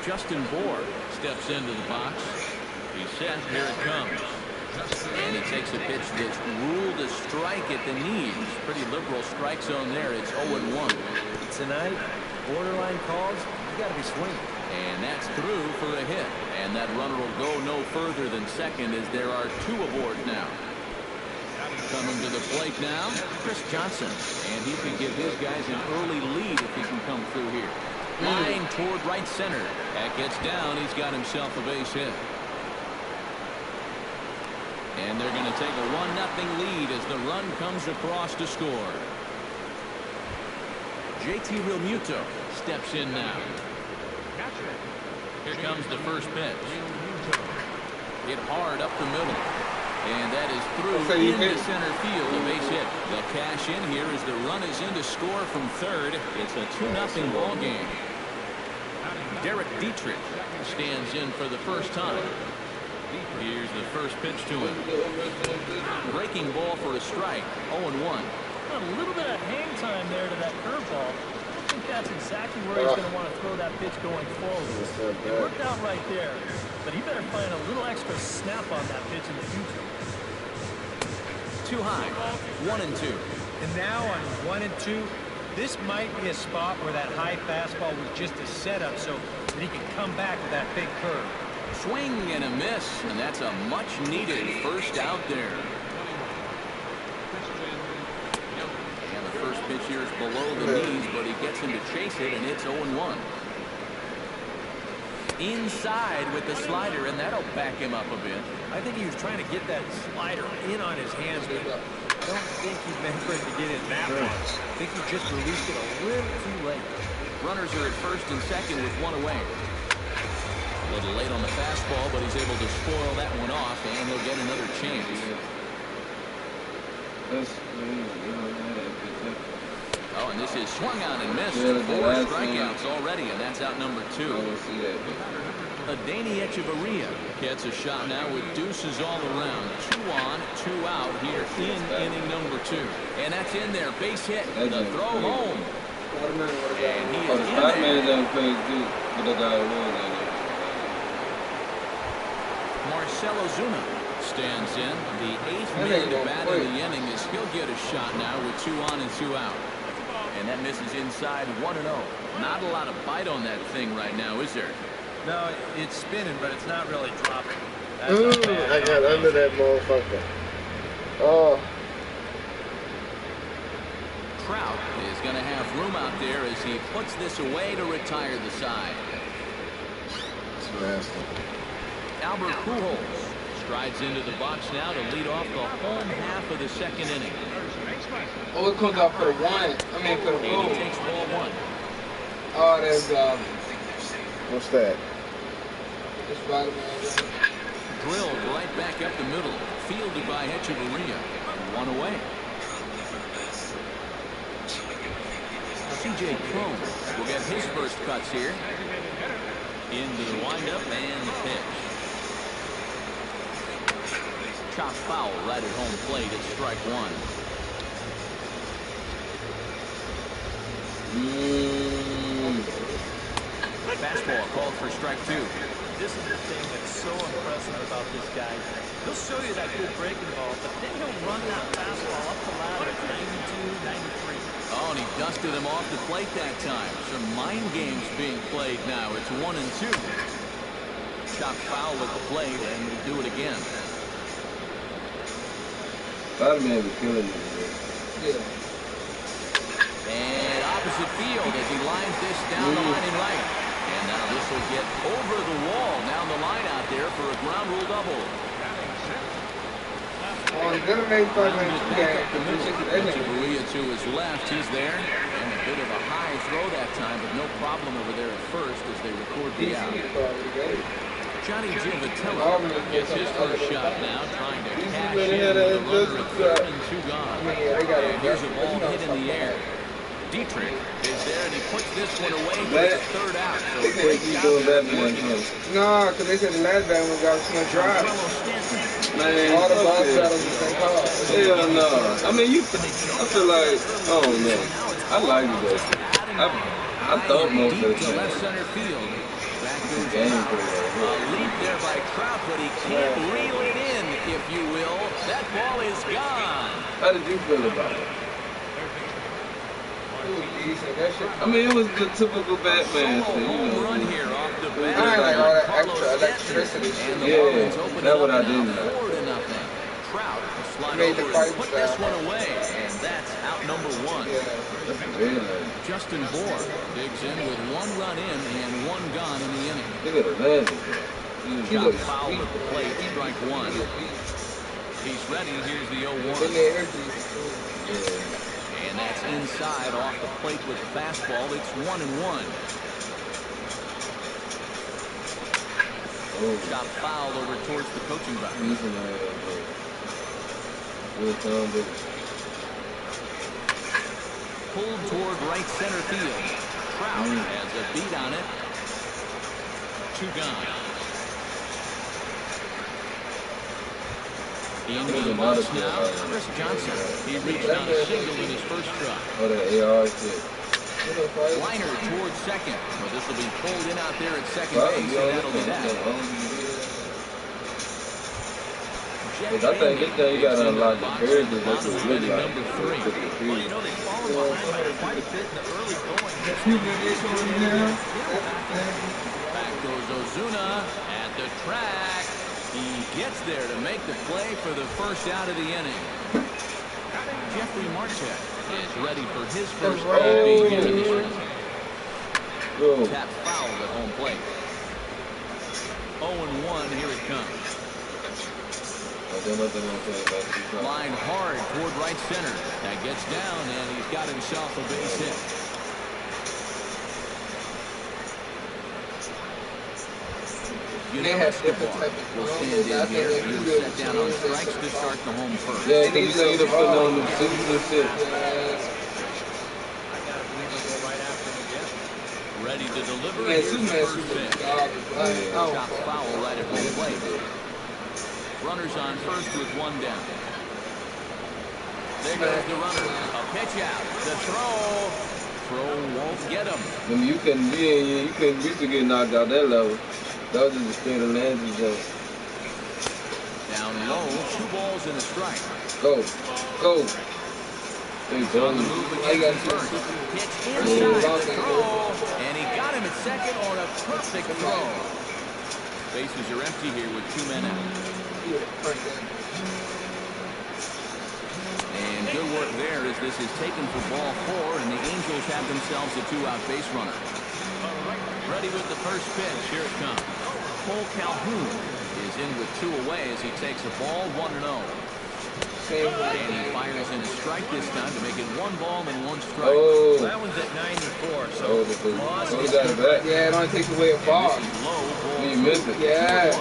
Justin Bour steps into the box. He's set. Here it comes. And he takes a pitch that's ruled a strike at the knees. Pretty liberal strike zone there. It's 0-1. Tonight, borderline calls, you got to be swinging. And that's through for a hit. And that runner will go no further than second as there are 2 aboard now. Coming to the plate now, Chris Johnson. And he can give his guys an early lead if he can come through here. Line toward right center. That gets down. He's got himself a base hit. And they're going to take a 1-0 lead as the run comes across to score. JT Realmuto steps in now. Here comes the first pitch. Hit hard up the middle. And that is through into center field, a base hit. They'll cash in here as the run is in to score from third. It's a 2-0 ball game. Derek Dietrich stands in for the first time. Here's the first pitch to him. Breaking ball for a strike. 0-1. A little bit of hang time there to that curveball. I think that's exactly where he's going to want to throw that pitch going forward. It worked out right there, but he better find a little extra snap on that pitch in the future. Too high. 1-2. And now on 1-2, this might be a spot where that high fastball was just a setup so that he can come back with that big curve. Swing and a miss, and that's a much-needed first out there. And the first pitch here is below the knees, but he gets him to chase it, and it's 0-1. Inside with the slider, and that'll back him up a bit. I think he was trying to get that slider in on his hands, but I don't think he meant for it to get in that far. I think he just released it a little too late. Runners are at first and second with 1 away. A little late on the fastball, but he's able to spoil that one off, and he'll get another chance. Oh, and this is swung on and missed. 4 strikeouts already, and that's out number 2. Adeiny Echeverria gets a shot now with deuces all around. 2 on, 2 out here in inning number 2. And that's in there. Base hit. The throw home. And he is in there. Marcell Ozuna stands in. The 8th man to bat in the inning as he'll get a shot now with 2 on and 2 out. And that misses inside 1-0. Not a lot of bite on that thing right now, is there? No, it's spinning, but it's not really dropping. I got under that motherfucker. Oh. Trout is going to have room out there as he puts this away to retire the side. That's nasty. Albert Pujols strides into the box now to lead off the home half of the second inning. Oh, it comes out for the 1. I mean, for the And he takes ball 1. Oh, there's What's that? this Spider-Man. Drilled right back up the middle. Fielded by Echeverria. 1 away. C.J. Cron will get his first cuts here. Into the windup and the pitch. Chop foul right at home plate. It's strike 1. Fastball called for strike 2. This is the thing that's so impressive about this guy. He'll show you that good breaking ball, but then he'll run that fastball up the ladder at 92, 93. Oh, and he dusted him off the plate that time. Some mind games being played now. It's 1-2. Chop foul at the plate, and we'll do it again. Spider-Man was killing me. Yeah. And opposite field as he lines this down the line in right. And now this will get over the wall down the line out there for a ground rule double. Echeverria to his left. He's there. And a bit of a high throw that time, but no problem over there at first as they record the out. Johnny Givatello gets his first shot now, trying to cash in the runner at 3rd and 2 gone. And here's a ball hit in the air. Dietrich is there, and he puts this one away for the 3rd out. So No, because they said the last bad one got too much drive. Man, All the ball battles the same call. Hell no. I mean, I feel like, I don't know. I like it though. I thought most of the time. Left center field. Back goes a leap there by Trout, but he can't reel it in. if you will. That ball is gone. How did you feel about it? It was decent. That shit. I mean, it was the typical Batman thing, you know. Run here off the bat. I ain't like all that extra electricity shit. Yeah, that's what I didn't like. Trout slide Made the over fight and put style. this one away, and that's out number one. Yeah. That's very nice. Justin Bohr digs in with 1 run in and 1 gone in the inning. Look at the landing. Shot foul at the plate, strike 1. He's ready. Here's the 0-1. Yeah. And that's inside off the plate with the fastball. It's 1-1. Oh. Shot foul over towards the coaching box. Pulled toward right center field. Trout has a beat on it. 2 gone. Into the box now, Chris Johnson. He reached on a single in his first try. Oh, that AR shit. Liner towards second. Well, this will be pulled in out there at second base, and that'll be that. I think this day you got to unlock the characters. That's what really like. Number 3. Well, you know, they fallen behind by quite a bit in the early going. Back goes Ozuna at the track. He gets there to make the play for the first out of the inning. Jeffrey Marquez is ready for his first AB here in this one. Tap foul at home plate. 0-1, here it comes. Line hard toward right center. That gets down, and he's got himself a base hit. Escobar will stand in here. He was set down on strikes to start the home first. Yeah, because you know you'd have put on them 6 and 6. I gotta believe he'll go right after him again. Ready to deliver. Here's the first pitch. Chop foul right at home plate. Runners on first with 1 down. There goes the runner. A pitch out. The throw won't get him. I mean, you couldn't used to get knocked out that level. That was just a straight Atlanta zone. Down low, 2 balls and a strike. Go. He's on the move against first. Pitch inside the throw, and he got him at second on a perfect throw. Bases are empty here with 2 men out. And good work there as this is taken for ball 4, and the Angels have themselves a 2-out base runner. Ready with the first pitch. Here it comes. Cole Calhoun is in with 2 away as he takes a ball 1-0. And he fires in a strike this time to make it 1 ball and 1 strike. Oh. That one's at 94. So he got it back. Yeah, it only takes away a ball. You missed it. Yeah.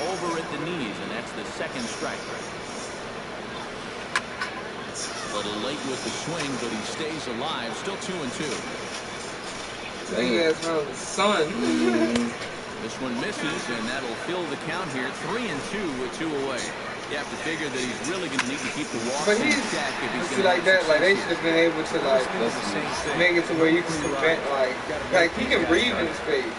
Over at the knees, and that's the 2nd strike. A little late with the swing, but he stays alive. Still 2-2. Big ass around the sun. This one misses, and that'll fill the count here. 3-2 with 2 away. You have to figure that he's really going to need to keep the walks in check if he's going to like that. Like they should have been able to like make it to where you can prevent like he can breathe in space.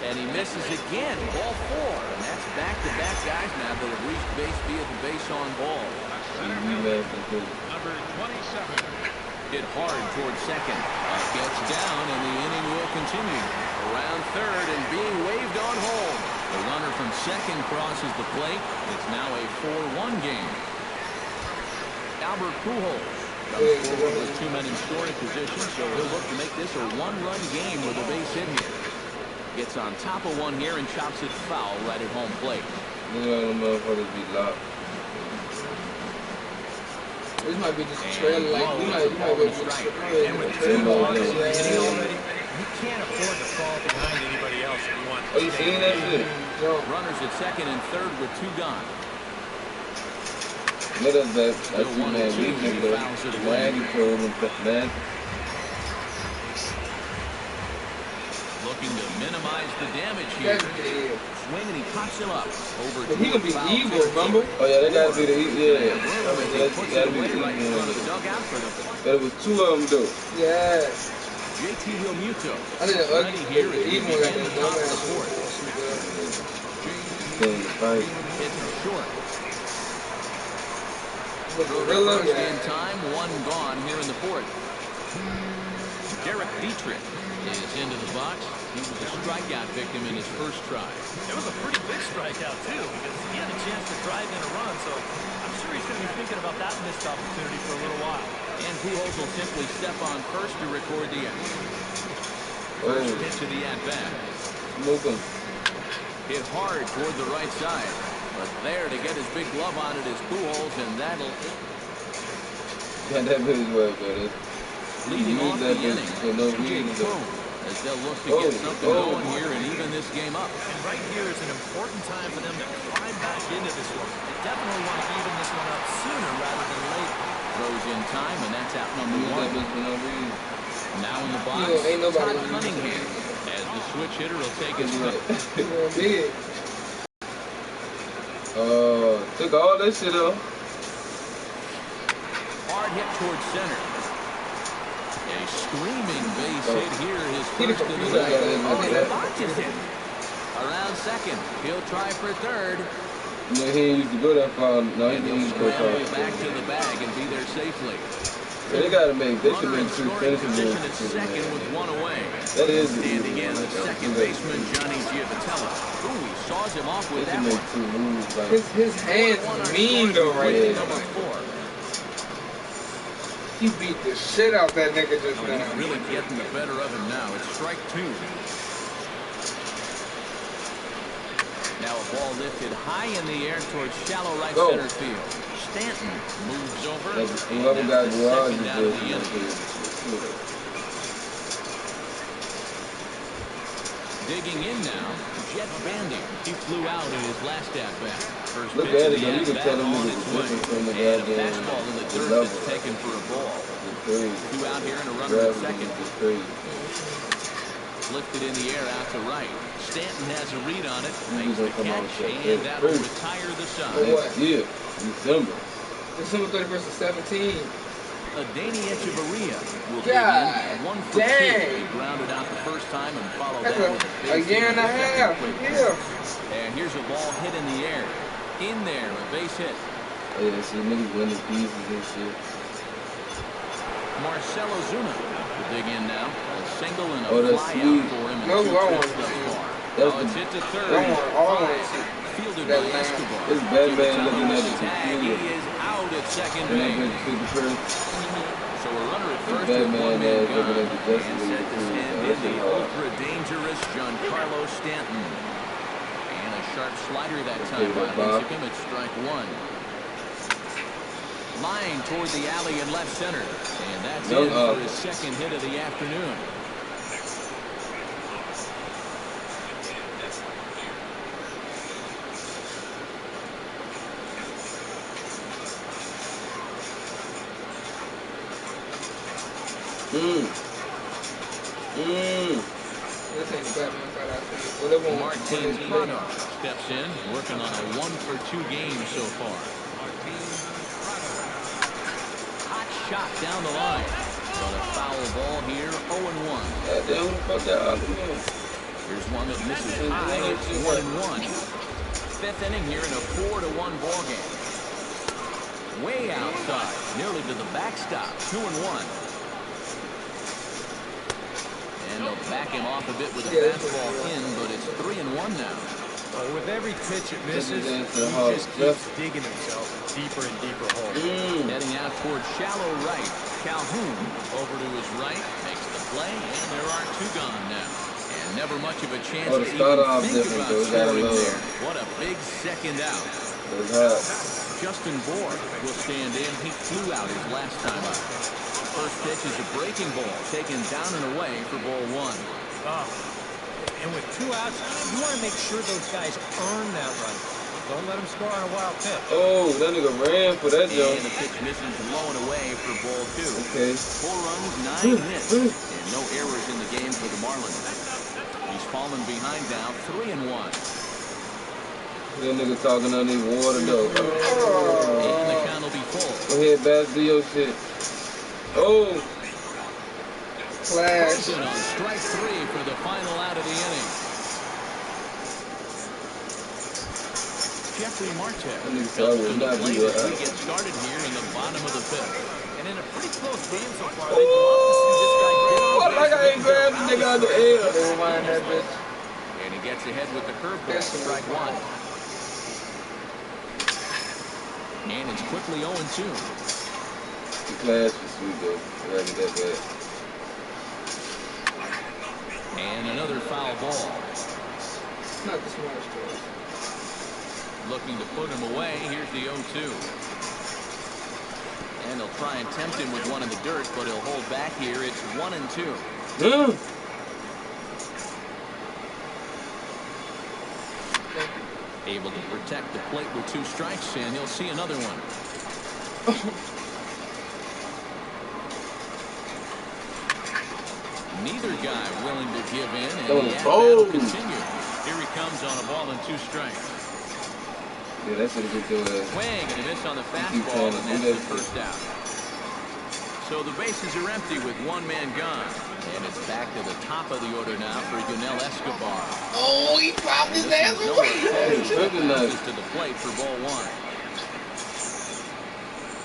And he misses again. Ball 4, and that's back-to-back guys now that have reached base via the base on ball. number 27. Hit hard towards second. Gets down, and the inning will continue. Around third and being waved on home. The runner from second crosses the plate. It's now a 4-1 game. Albert Pujols comes forward with 2 men in scoring position, so he'll look to make this a 1-run game with a base hit here. Gets on top of one here and chops it foul right at home plate. You know, them motherfuckers be locked. This might be just a trailer, like, you might be able to And with 2 balls already, you can't afford to fall behind anybody else if you want. Oh, you seen that shit? Runners at second and third with 2 gone. What is that? That's you, man. We can go. Man, told him, man. Looking to minimize the damage here. Swing and he pops him up. Over but he gonna be evil, remember? Oh yeah, that gotta be the yeah. That gotta be the But it was 2 of them though. Yeah. JT Realmuto. I think the ugly here is evil like that. understand the fight. It's short. Gorilla First in time, one gone here in the fourth. Derek Dietrich is into the box. He was a strikeout victim in his first try. It was a pretty big strikeout, too, because he had a chance to drive in a run, so I'm sure he's going to be thinking about that missed opportunity for a little while. And Pujols will simply step on first to record the out. First pitch of the at-bat. Smoke him. Hit hard toward the right side. But there to get his big glove on it is Pujols, and that'll... Yeah, that bitch was better. Leading off the inning, for no C.J. reason. Cron, as they'll look to get something going here and even this game up. And right here is an important time for them to climb back into this one. They definitely want to even this one up sooner rather than later. Throws in time, and that's out number one. Now in the box, ain't nobody Todd Cunningham, as the switch hitter will take his foot. Big. Took all that shit off. Hard hit towards center. A screaming base hit here, his first in the game. Oh, he launches it. Around second, he'll try for third. No, he ain't used to go that far. No, he didn't used to go far. Back to the bag and be there safely. They gotta make, they should Runner in make two scoring finishing position moves. at second with one away. That is Standing in, the second baseman, Johnny Giavatello. Ooh, he saws him off with They that should make one. two moves. Like, His hands mean though right Rating there. number 4. He beat the shit out that nigga just He's now. really getting the better of him now. It's strike 2. Now a ball lifted high in the air towards shallow right center field. Stanton moves over. whoever got garage is Out of the inning. Digging in now, Jet Bandy. He flew out in his last at-bat. First Look pitch at of it, the though. You can at-bat tell them on niggas its different way. from the And a goddamn fastball in the third level. that's taken for a ball. It's crazy. Two out here and a runner at second. It's crazy. Lifted in the air out to right. Stanton has a read on it. Makes gonna the come out catch, with that. and that will Crazy. retire the side. What? Next year, December. December 31st of 17. Adani Echeverria will God dig in 1 for 2. dang. He grounded out the first time and followed That's that with a a base year hit and a in the second half. quick. Yeah. And here's a ball hit in the air. In there, a base hit. Oh, yeah, see niggas winning pieces and shit. Marcelo Zuna will dig in now. A single and a Oh, that's fly sweet. out for him in No, 2 I trips want thus far. That's Now it's the- hit to third. I want to see. Fielded that by man. Escobar. It's Batman Giavatello looking at with the tag. computer. He is out at second And that base. bitch took the first. So a runner at first with Batman one man ass looking gone, at the Justice and League set to too. stand in That's the hard. ultra-dangerous Giancarlo Stanton. And a sharp slider that time by Bob. Lincecum at strike 1. Line toward the alley in left center. And that's No, in for his second hit of the afternoon. This ain't the Batman fight I think. Well, they won't. Martin Prado steps in, working on a 1 for 2 game so far. Hot shot down the line. But a foul ball here, 0-1. Goddamn, fuck that up. Here's one that misses high. It's 1-1. Fifth inning here in a 4-1 ball game. Way outside, nearly to the backstop. 2-1. And they'll back him off a bit with a fastball in, but it's 3-1 now. Well, with every pitch it misses, he just keeps digging himself deeper and deeper hole. Heading out toward shallow right. Calhoun over to his right, makes the play, and there are 2 gone now. And never much of a chance Oh, to the start off even think different, about though. We gotta scoring love there. it. What a big second out. It's hot. Justin Bohr will stand in. He flew out his last time out. First pitch is a breaking ball, taken down and away for ball 1. And with 2 outs, you want to make sure those guys earn that run. Don't let them score on a wild pitch. Oh, that nigga ran for that And jump. the pitch misses low and away for ball 2. Okay. 4 runs, 9 hits, and no errors in the game for the Marlins. He's fallen behind now, 3-1. That nigga talking underneath water though. And the count will be full. Go ahead, Bass, do your shit. Oh, Flash. Person on strike 3 for the final out of the inning. Jeffrey Martez. I would not be We get started here in the bottom of the fifth. And in a pretty close game so far, they'd love to see this guy get on base. Like I ain't grabbed the nigga out the air. Never mind that bitch. And he gets ahead with the curveball, strike one. And it's quickly 0-2. The class was sweet though. I like it that bad. And another foul ball. Not the smartest choice. Looking to put him away. Here's the 0-2. And they'll try and tempt him with one in the dirt, but he'll hold back here. It's 1-2. Able to protect the plate with 2 strikes, and he'll see another one. Neither guy willing to give in, and the battle continues. Here he comes on a ball and 2 strikes. Yeah, that's a good deal. Swing and a miss on the fastball, and that's the first out. So the bases are empty with 1 man gone. And it's back to the top of the order now for Yunel Escobar. Oh, he dropped his ass away. To the plate for ball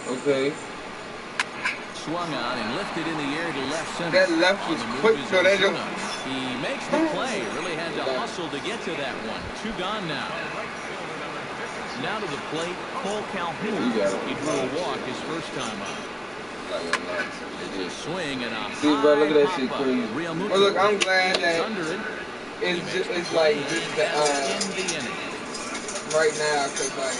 1. Okay. Swung on and lifted in the air to left center. That left was quick, so that just... He makes the play. Really had to hustle to get to that one. 2 gone now. Now to the plate, Cole Calhoun. He drew a walk his first time up. It's a swing and a see, bro, look at that shit crazy. Well, look, I'm glad that it's like just the, right now, because like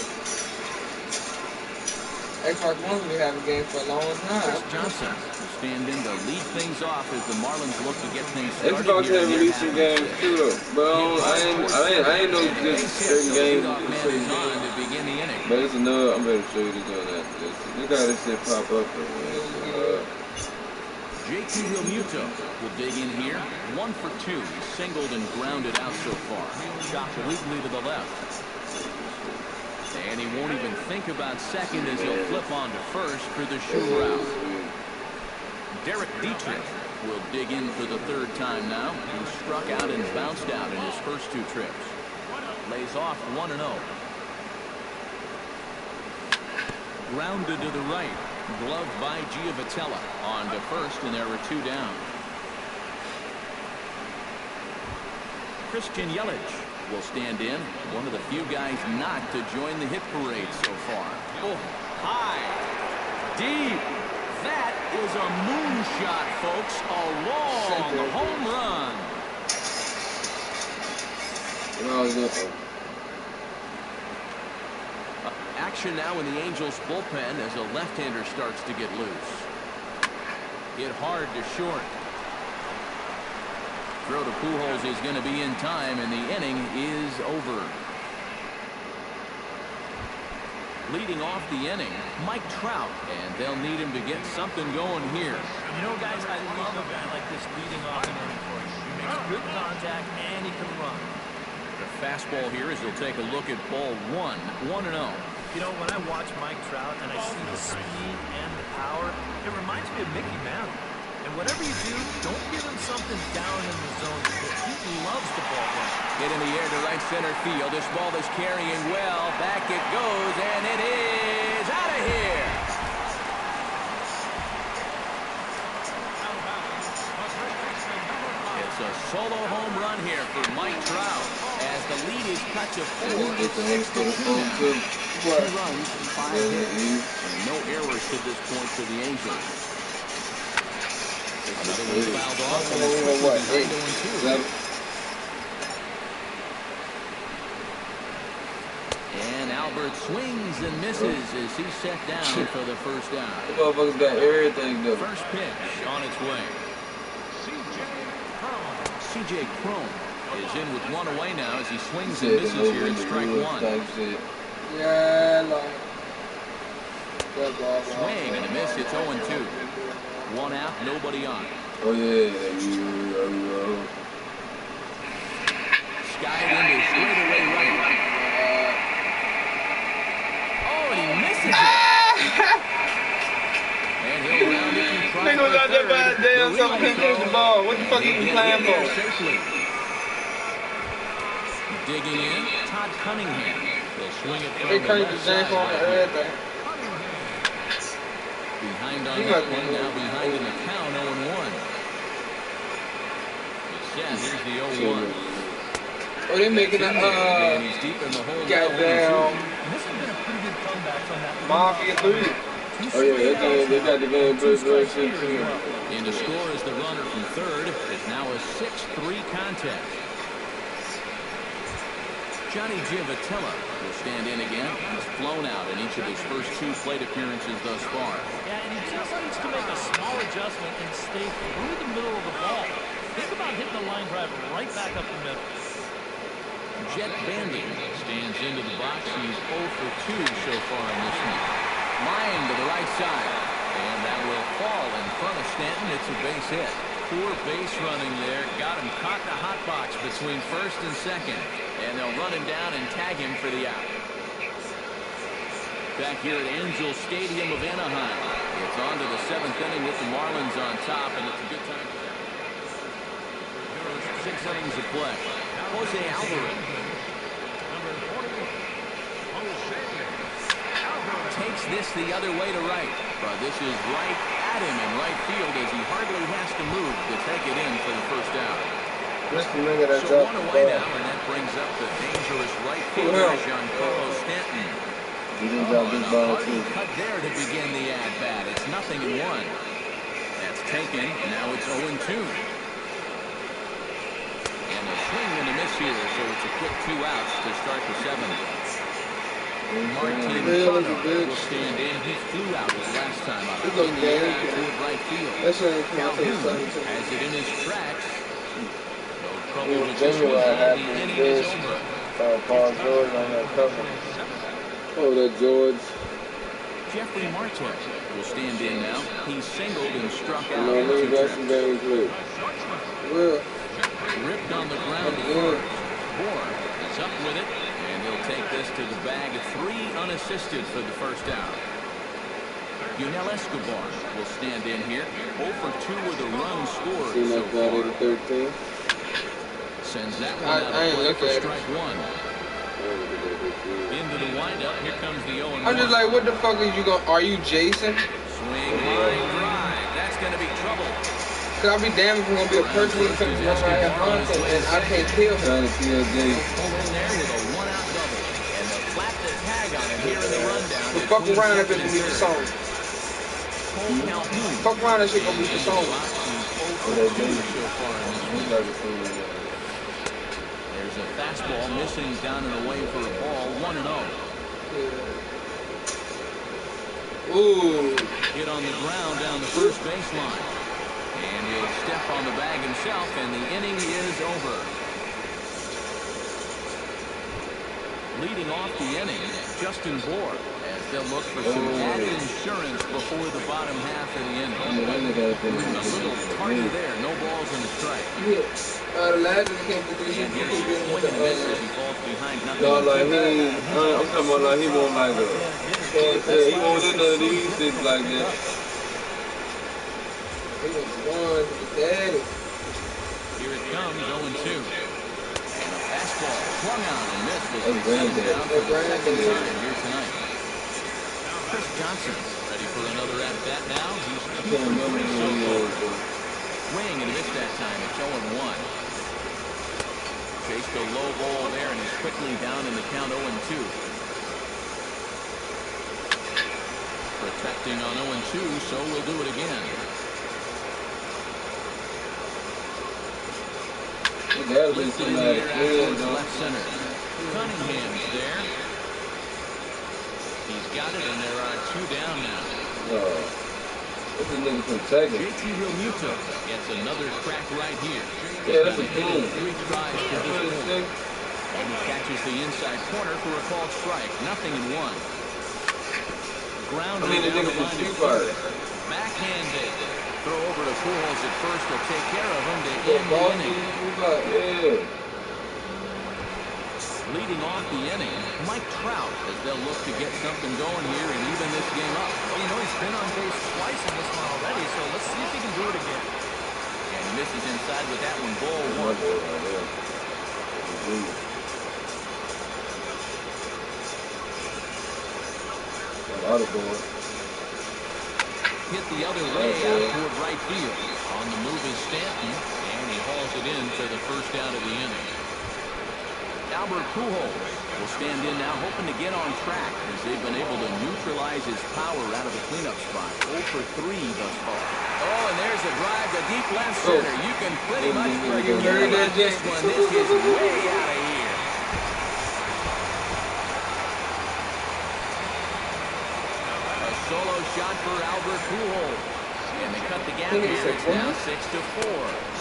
Xbox One will be having games for a long time. Chris Johnson stand in to lead things off as the Marlins look to get things started. Xbox had released some games too, though. But I ain't know just certain games to begin the inning. But it's another. I'm ready to show you this one after this. Look how this shit pop up. JT Realmuto will dig in here. 1 for 2. He's singled and grounded out so far. Chopped weakly to the left. And he won't even think about second as he'll flip on to first for the shoot route. Derek Dietrich will dig in for the 3rd time now. He struck out and bounced out in his first 2 trips. Lays off 1-0. Grounded to the right. Gloved by Giovitella. On to first, and there were 2 down. Christian Yelich will stand in. One of the few guys not to join the hit parade so far. Oh, high. Deep. That is a moonshot, folks. A long home run. Action now in the Angels bullpen as a left-hander starts to get loose. Hit hard to short. Throw to Pujols is going to be in time, and the inning is over. Leading off the inning, Mike Trout, and they'll need him to get something going here. You know, guys, I love a guy like this leading off an inning for you. He makes good contact, and he can run. The fastball here as he'll take a look at ball 1, 1-0. You know, when I watch Mike Trout and I see the speed and the power, it reminds me of Mickey Mantle. And whatever you do, don't give him something down in the zone. He loves the ball down. Hit in the air to right center field. This ball is carrying well. Back it goes, and it is out of here. It's a solo home run here for Mike Trout as the lead is cut to 4. It's 6-2 now. 2 runs, 5 hits, and no errors to this point for the Angels. Another one fouled off, and it's 2-2. And Albert swings and misses as he's set down for the first out. The motherfuckers got everything though. First pitch on its way. C.J. Cron is in with 1 away now as he swings and misses here at strike 1. Yeah, like. Swing and a miss. It's 0-2. 1 out, nobody on. Oh yeah. Skied into straightaway right. Oh, and he misses it. And he'll round it and try Nigga was out there by damn something, can't catch the ball. What the fuck he even playing for? Digging in, Todd Cunningham. They'll swing it from They the cranked left the jank side on right and here. everything. Behind on He that must be one, now behind in the count, 0-1. Set, here's the 0-1. Oh, they making a, and he's deep in the hole now, 0-2. And this has been a pretty good comeback from that Mafia 3. Oh yeah, they got the game played very shit too. And to score as the runner from third is now a 6-3 contest. Johnny Givatella will stand in again. He's flown out in each of his first 2 plate appearances thus far. Yeah, and he just needs to make a small adjustment and stay through the middle of the ball. Think about hitting the line drive right back up the middle. Jet Bandy stands into the box. He's 0 for 2 so far in this week. Line to the right side. And that will fall in front of Stanton. It's a base hit. Poor base running there. Got him caught in the hot box between first and second. And they'll run him down and tag him for the out. Back here at Angel Stadium of Anaheim. It's on to the 7th inning with the Marlins on top, and it's a good time. 6 innings of play. Jose Alvarez takes this the other way to right, but this is right at him in right field as he hardly has to move to take it in for the first out. So 1 away now, and that brings up the dangerous right fielder, Giancarlo Stanton. And a hearty cut there to begin the at-bat. It's 0-1. That's taken. Now it's 0-2. And a swing and a miss here, so it's a quick 2 outs to start the 7th. Martin will stand in. He flew out his last time up. Toward right field. Calhoun has it in his tracks. No trouble with this one. The inning is over. Paul George on that cover. Oh, that George. Jeffrey Marte will stand in now. He singled and struck out. No, let me got some games played. Well, ripped on the ground. Bohr is up with it. And he'll take this to the bag of 3 unassisted for the first out. Yunel Escobar will stand in here. 0 for 2 with a run scored so far. 13. Sends that one out of play for strike 1. Into the windup. Here comes the 0-1. I'm just like, what the fuck is you going? Are you Jason? Swing, line, drive. That's going to be trouble. Cause I'll be damned if I'm gonna be a person who's gonna run right at content and I can't kill him. Pull in there with a 1-out double, and they'll flap the tag on him here in the rundown. But fuck around if it's gonna be the song. Fuck around, that shit gonna be the song. There's a fastball missing down and away for a ball. 1-0. Ooh. Hit on the ground down the first baseline. And he'll step on the bag himself, and the inning is over. Leading off the inning, Justin Bohr, as they'll look for some added insurance before the bottom half of the inning. A little tardy there, no balls and a strike. The last one came to And here's a swing and a miss as he falls behind nothing. No, like I'm talking about like he won't like it. Yeah, he won't do none of these things like that. Here it comes, 0-2. And a fastball swung on and missed as they send him down for the second time here tonight. Chris Johnson ready for another at-bat now. He's 2 for 3 so far. Swing and miss that time. It's 0-1. Chased a low ball there and is quickly down in the count 0-2. Protecting on 0-2, so we'll do it again. Lifted in the air out towards left center. Cunningham's there. He's got it, and there are 2 down now. What's the nigga from Texas? JT Realmuto gets another crack right here. Yeah, that's a boom. 3 tries to this point. And he catches the inside corner for a called strike. 0-1. Ground the nigga from Street Fighter. Backhanded. Throw over to Pujols at first. They'll take care of him to end the inning. Yeah. Leading off the inning, Mike Trout, as they'll look to get something going here and even this game up. Well, you know, he's been on base twice in this one already, so let's see if he can do it again. And he misses inside with that one, ball 1. Bottle boy. Hit the other way out toward right field. On the move is Stanton, and he hauls it in for the first out of the inning. Albert Pujols will stand in now, hoping to get on track as they've been able to neutralize his power out of the cleanup spot. 0 for 3 thus far. Oh, and there's a drive to deep left center. You can pretty much forget about this one. This is way out of here. A solo shot for Albert Pujols. And they cut the gap here. It's now 6 to 4.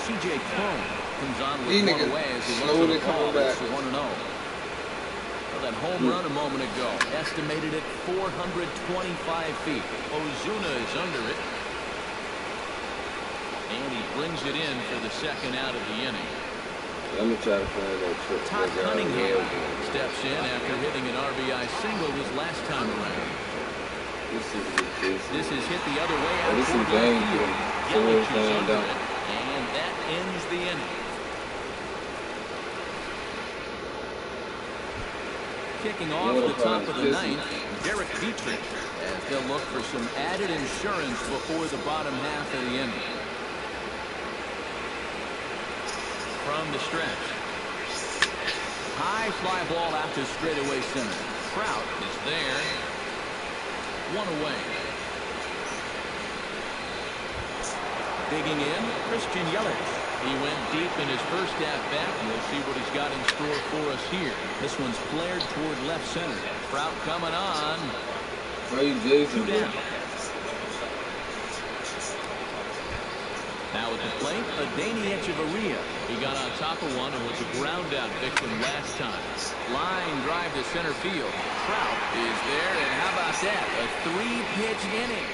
C.J. Cone comes on with one away as he looks at the ball. It's 1-0. Well, that home run a moment ago, estimated at 425 feet. Ozuna is under it. And he brings it in for the second out of the inning. Let me try to find that trick. Todd Cunningham steps in after hitting an RBI single his last time around. This is hit the other way out toward left field. Yelich is under it, and that ends the inning. Kicking off the top of the ninth, Derek Dietrich, as they'll look for some added insurance before the bottom half of the inning. From the stretch. High fly ball out to straightaway center. Trout is there. One away. Digging in, Christian Yelich. He went deep in his first at-bat, and we'll see what he's got in store for us here. This one's flared toward left center. Trout coming on. Hey, Jason. 2 down. Now at the plate, Adeiny Echeverria. He got on top of one and was a ground-out victim last time. Line drive to center field. Trout is there, and how about that? A 3-pitch inning.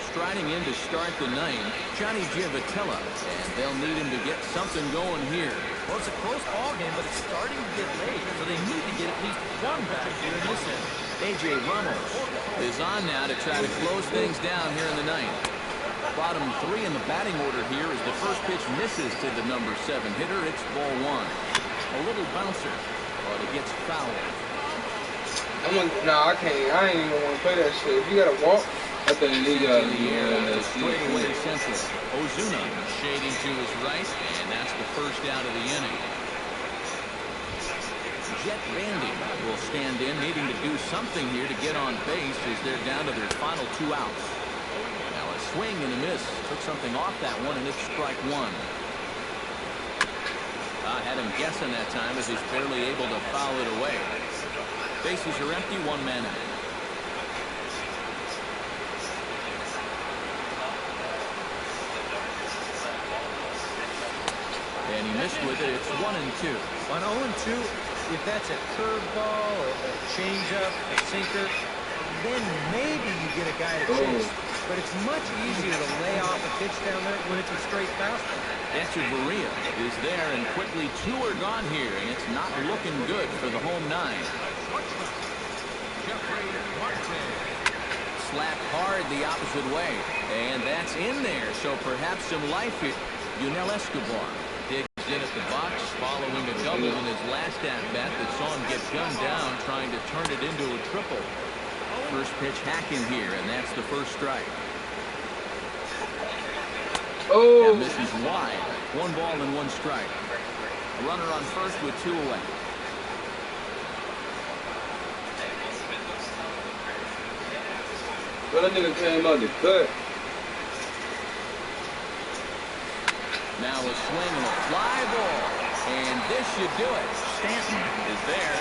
Striding in to start the ninth, Johnny Giavotella, and they'll need him to get something going here. Well, it's a close ball game, but it's starting to get late, so they need to get at least one back here in this inning. A.J. Ramos is on now to try to close things down here in the ninth. Bottom 3 in the batting order here as the first pitch misses to the number 7 hitter. It's ball 1. A little bouncer, but it gets fouled. Nah, I can't. I ain't even want to play that shit. If you got to walk, I think he got in the air that straightaway central. Ozuna shading to his right, and that's the first out of the inning. Jet Bandy will stand in, needing to do something here to get on base as they're down to their final 2 outs. Now a swing and a miss. Took something off that one, and it's strike 1. Had him guessing that time as he's barely able to foul it away. Bases are empty, 1 man out. And he missed with it. It's 1-2. On 0-2, if that's a curveball, a changeup, a sinker, then maybe you get a guy to chase. But it's much easier to lay off a pitch down there when it's a straight fastball. Echeverria is there, and quickly 2 are gone here, and it's not looking good for the home 9. Slapped hard the opposite way, and that's in there, so perhaps some life here. Yunel Escobar digs in at the box, following a double in his last at-bat that saw him get gunned down, trying to turn it into a triple. First pitch hacking here, and that's the first strike. oh, And misses wide. 1 ball and 1 strike. Runner on first with 2 away. Well, that nigga came out the cut. Now a swing and a fly ball. And this should do it. Stanton is there.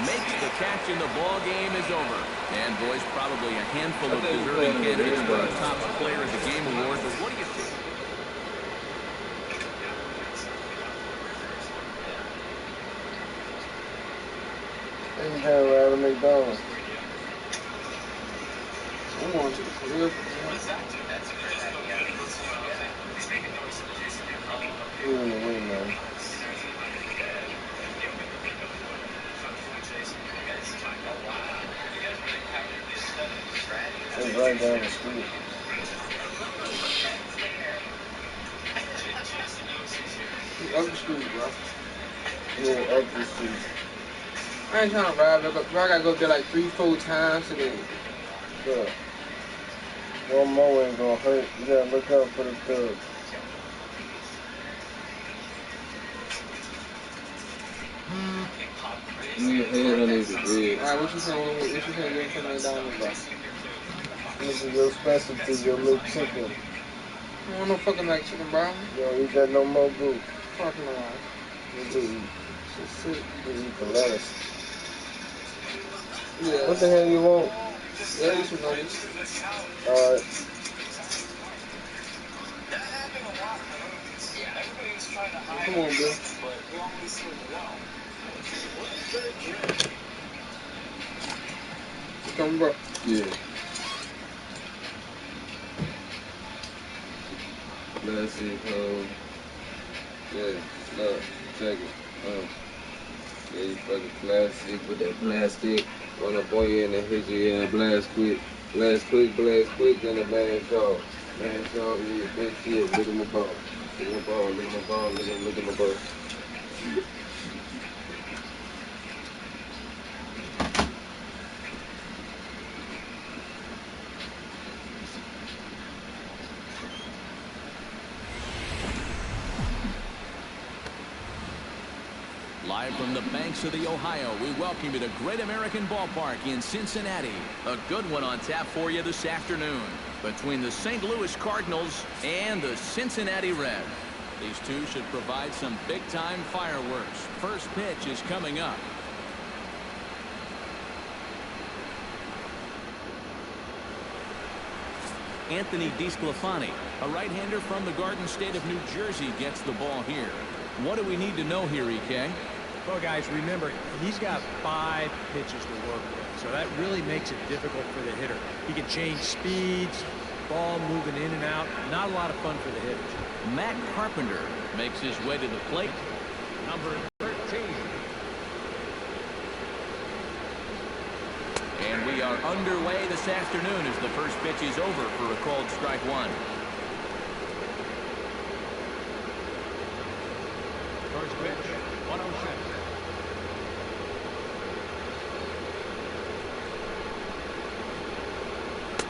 Makes the catch, and the ball game is over. And boys, probably a handful of deserving candidates for a top player of the game award. But what do you think? They had Ronald McDonald. I'm going to the career. He in the win, man. It's right down the street. Up the street, bro. Yeah, up the street. I ain't trying to ride it, but bro, I gotta go there like 3-4 times today. Look, one more ain't gonna hurt. You gotta look out for the thug. Nigga head on his red. Alright, what you saying? What you saying? Getting something down there, bro? This is your specialty, your little chicken. I don't want no fucking like chicken, bro. You don't eat that no more, boo. Fucking around. You do eat. Shit sick. You eat the lettuce. Yeah. What the hell you want? Yeah, you should know this. Alright. Come on, Bill. Come, bro. Yeah. Plastic, yeah, look, check it. Yeah, you fucking plastic with that plastic. Run up on you and then hit you in a blast quick, then a blast off. Blast off, yeah, big shit. Look at my ball. Look at my ball, look at my ball, look at my ball. Live from the banks of the Ohio, we welcome you to Great American Ballpark in Cincinnati. A good one on tap for you this afternoon between the St. Louis Cardinals and the Cincinnati Reds. These two should provide some big-time fireworks. First pitch is coming up. Anthony DeSclafani, a right-hander from the Garden State of New Jersey, gets the ball here. What do we need to know here, EK? Well, guys, remember, he's got 5 pitches to work with, so that really makes it difficult for the hitter. He can change speeds, ball moving in and out. Not a lot of fun for the hitters. Matt Carpenter makes his way to the plate. Number 13. And we are underway this afternoon as the first pitch is over for a called strike one. First pitch, 106.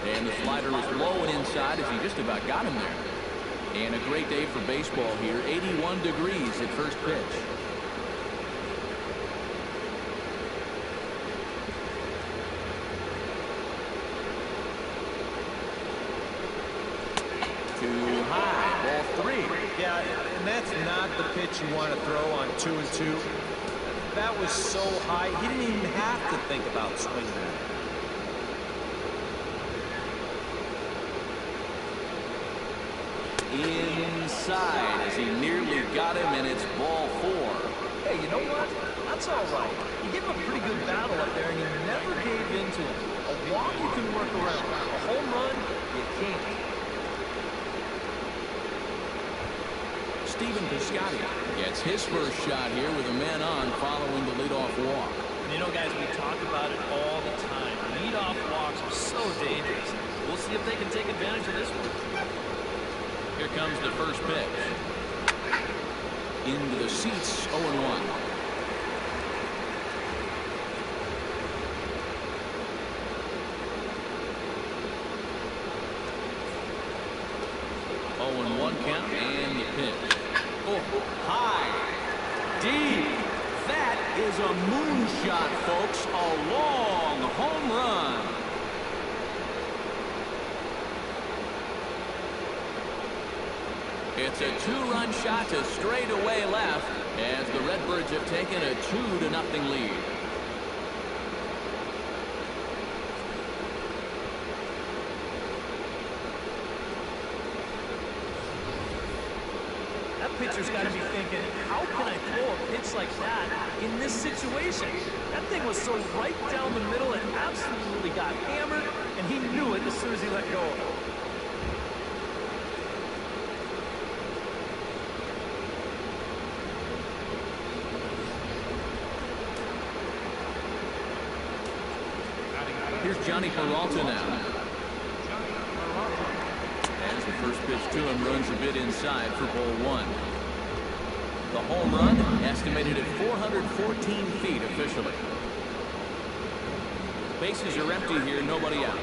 And the slider is low and inside as he just about got him there. And a great day for baseball here. 81 degrees at first pitch. Too high. Ball 3. Yeah, and that's not the pitch you want to throw on 2-2. That was so high, he didn't even have to think about swinging it. Inside as he nearly got him, and it's ball 4. Hey, you know what? That's all right. You gave him a pretty good battle up there, and he never gave in to him. A walk you can work around. A home run, you can't. Stephen Piscotty gets his first shot here with a man on following the leadoff walk. And you know, guys, we talk about it all the time. Leadoff walks are so dangerous. We'll see if they can take advantage of this one. Here comes the first pitch. Into the seats, 0-1. Count and the pitch. Oh, high, deep. That is a moonshot, folks. A long home run. It's a 2-run shot to straightaway left as the Redbirds have taken a 2-0 lead. That pitcher's got to be thinking, how can I throw a pitch like that in this situation? That thing was so right down the middle, it absolutely got hammered, and he knew it as soon as he let go of it. Here's Johnny Peralta now. As the first pitch to him runs a bit inside for ball 1. The home run estimated at 414 feet officially. Bases are empty here, nobody out.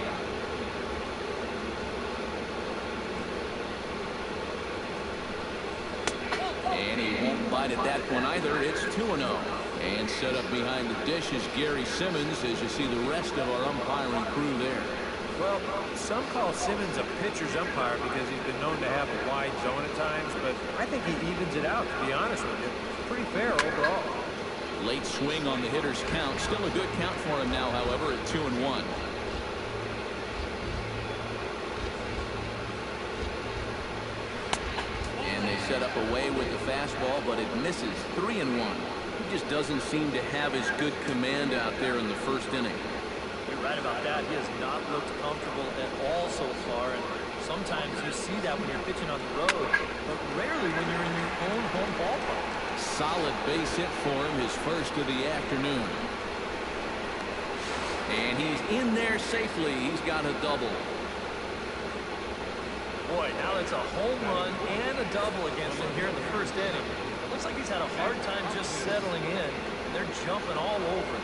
And he won't bite at that one either. It's 2-0. And set up behind the dish is Gary Simmons as you see the rest of our umpiring crew there. Well, some call Simmons a pitcher's umpire because he's been known to have a wide zone at times, but I think he evens it out, to be honest with you. Pretty fair overall. Late swing on the hitter's count. Still a good count for him now, however, at 2-1. And they set up away with the fastball, but it misses. 3-1. He just doesn't seem to have his good command out there in the first inning. You're right about that. He has not looked comfortable at all so far, and sometimes you see that when you're pitching on the road, but rarely when you're in your own home ballpark. Solid base hit for him, his first of the afternoon. And he's in there safely. He's got a double. Boy, now that's a home run and a double against him here in the first inning. It looks like he's had a hard time just settling in, and they're jumping all over him.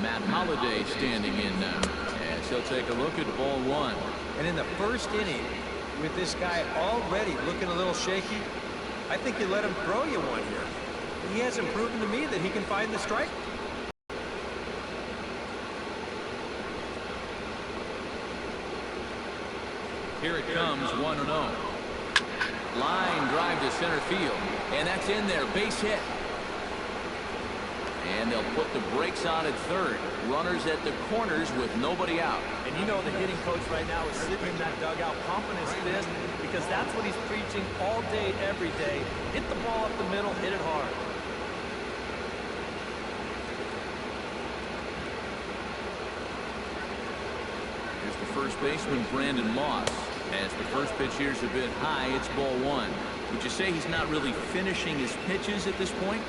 Matt Holliday standing in now. And he'll take a look at ball one. And in the first inning, with this guy already looking a little shaky, I think you let him throw you one here. He hasn't proven to me that he can find the strike. Here it comes, 1-0. Line drive to center field. And that's in there, base hit. And they'll put the brakes on at third. Runners at the corners with nobody out. And you know the hitting coach right now is sitting in that dugout pumping his fist because that's what he's preaching all day, every day. Hit the ball up the middle, hit it hard. Here's the first baseman, Brandon Moss. As the first pitch here's a bit high, it's ball one. Would you say he's not really finishing his pitches at this point?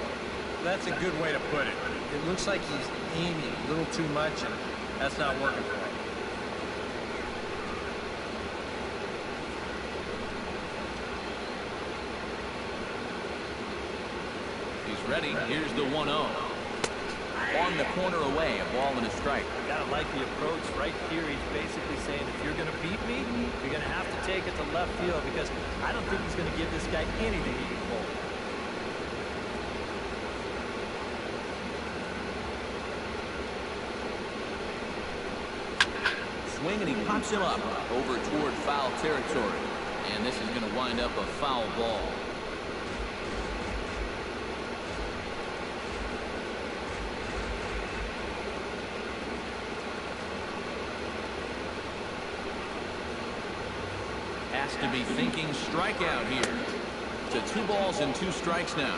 That's a good way to put it. It looks like he's aiming a little too much, and that's not working for him. He's ready. Here's the 1-0. On the corner away, a ball and a strike. You gotta like the approach right here. He's basically saying, if you're gonna beat me, you're gonna have to take it to left field because I don't think he's gonna give this guy anything he can pull. Swing, and he pops him up over toward foul territory. And this is going to wind up a foul ball. Has to be thinking strikeout here. To 2 balls and 2 strikes now.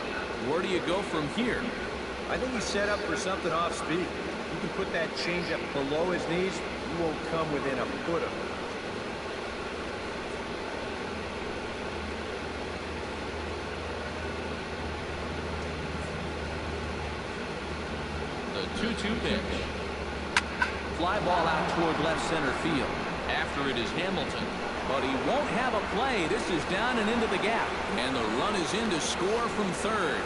Where do you go from here? I think he's set up for something off speed. You can put that changeup below his knees, you won't come within a foot of it. The 2-2 pitch. Fly ball out toward left center field. After it is Hamilton. But he won't have a play. This is down and into the gap. And the run is in to score from third.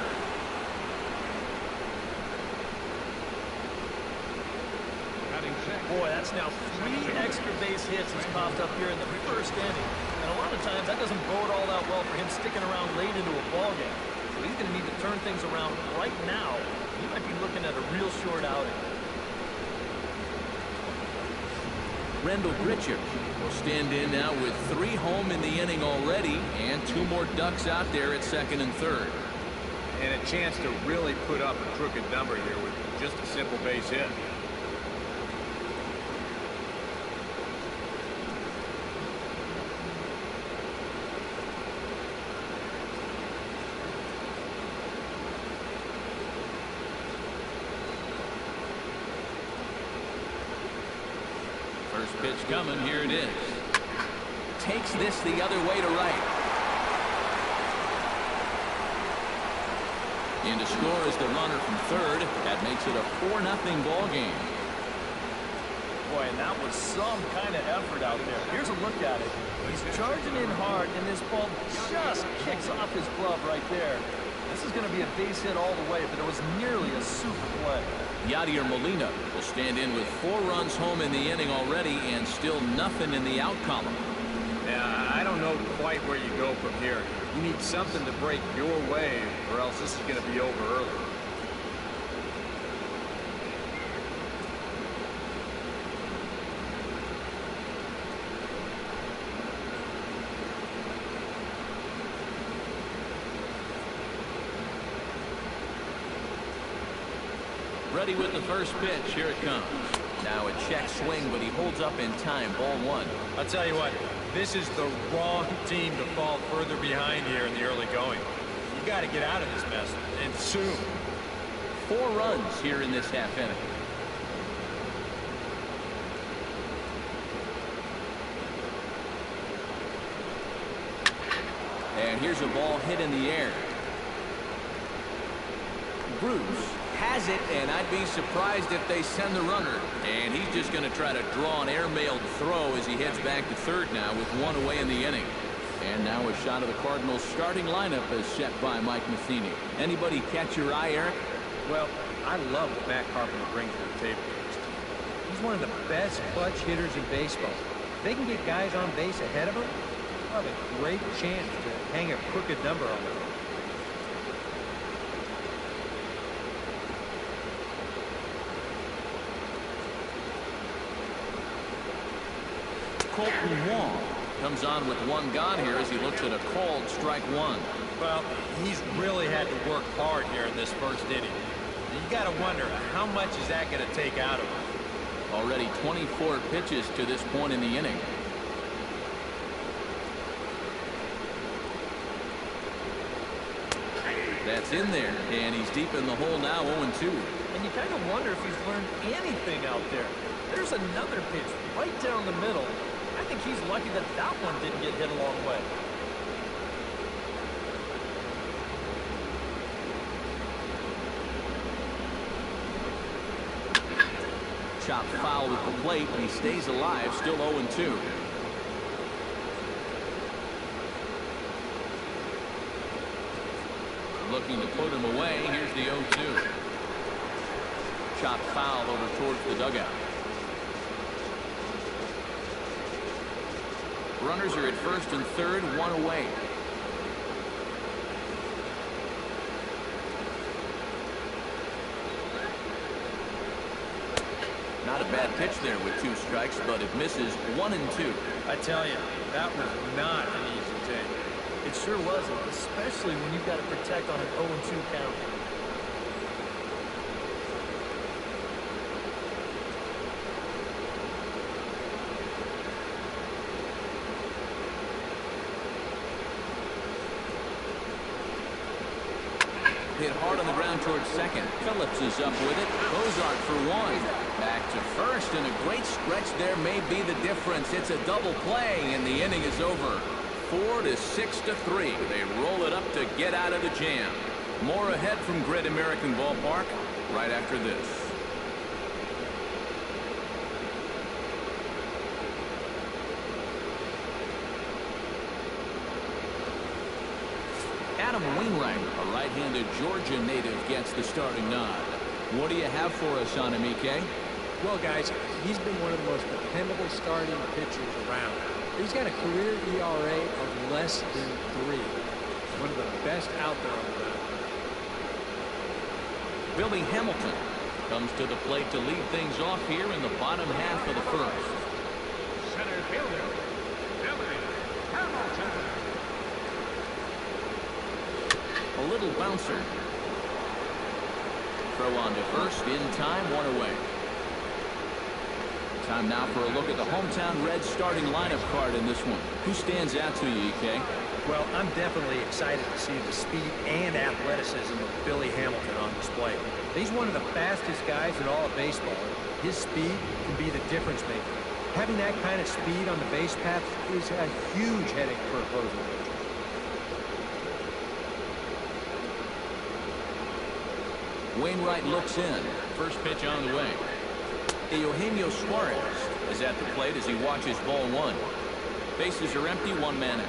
Boy, that's now 3 extra base hits he's popped up here in the first inning. And a lot of times that doesn't bode all that well for him sticking around late into a ball game. So he's going to need to turn things around right now. He might be looking at a real short outing. Rendell Gritcher will stand in now with 3 home in the inning already and 2 more ducks out there at second and third. And a chance to really put up a crooked number here with just a simple base hit. First pitch coming. Here it is. Takes this the other way to right. In to score is the runner from third. That makes it a 4-0 ball game. Boy, and that was some kind of effort out there. Here's a look at it. He's charging in hard, and this ball just kicks off his glove right there. This is going to be a base hit all the way, but it was nearly a super play. Yadier Molina will stand in with 4 runs home in the inning already and still nothing in the out column. Yeah, I don't know quite where you go from here. You need something to break your way, or else this is going to be over early. Ready with the first pitch. Here it comes. Now a check swing, but he holds up in time. Ball 1. I'll tell you what, this is the wrong team to fall further behind here in the early going. You got to get out of this mess, and soon. 4 runs here in this half inning. And here's a ball hit in the air. Bruce has it, and I'd be surprised if they send the runner. And he's just going to try to draw an airmailed throw as he heads back to third now with 1 away in the inning. And now a shot of the Cardinals' starting lineup is set by Mike Matheny. Anybody catch your eye, Eric? Well, I love what Matt Carpenter brings to the table. He's one of the best clutch hitters in baseball. If they can get guys on base ahead of him, they'll have a great chance to hang a crooked number on them. Colton Wong comes on with 1 gone here as he looks at a called strike 1. Well, he's really had to work hard here in this first inning. You got to wonder, how much is that going to take out of him? Already 24 pitches to this point in the inning. That's in there, and he's deep in the hole now, 0-2. And you kind of wonder if he's learned anything out there. There's another pitch right down the middle. I think he's lucky that that one didn't get hit a long way. Chopped foul with the plate, and he stays alive, still 0-2. Looking to put him away. Here's the 0-2. Chopped foul over towards the dugout. Runners are at first and third, 1 away. Not a bad pitch there with 2 strikes, but it misses 1-2. I tell you, that was not an easy take. It sure wasn't, especially when you've got to protect on an 0-2 count. Hit hard on the ground towards second. Phillips is up with it. Bozart for 1. Back to first, and a great stretch there may be the difference. It's a double play, and the inning is over. 4-6-3. They roll it up to get out of the jam. More ahead from Great American Ballpark right after this. Adam Wainwright, a right-handed Georgia native, gets the starting nod. What do you have for us on him, EK? Well, guys, he's been one of the most dependable starting pitchers around. He's got a career ERA of less than 3. One of the best out there on the mound. Billy Hamilton comes to the plate to lead things off here in the bottom half of the first. Center fielder, Billy Hamilton. A little bouncer. Throw on to first, in time, 1 away. Time now for a look at the hometown Reds starting lineup card in this one. Who stands out to you, EK? Well, I'm definitely excited to see the speed and athleticism of Billy Hamilton on display. He's one of the fastest guys in all of baseball. His speed can be the difference maker. Having that kind of speed on the base path is a huge headache for opposing pitchers. Wainwright looks in. First pitch on the way. Eugenio Suarez is at the plate as he watches ball one. Bases are empty, one man out.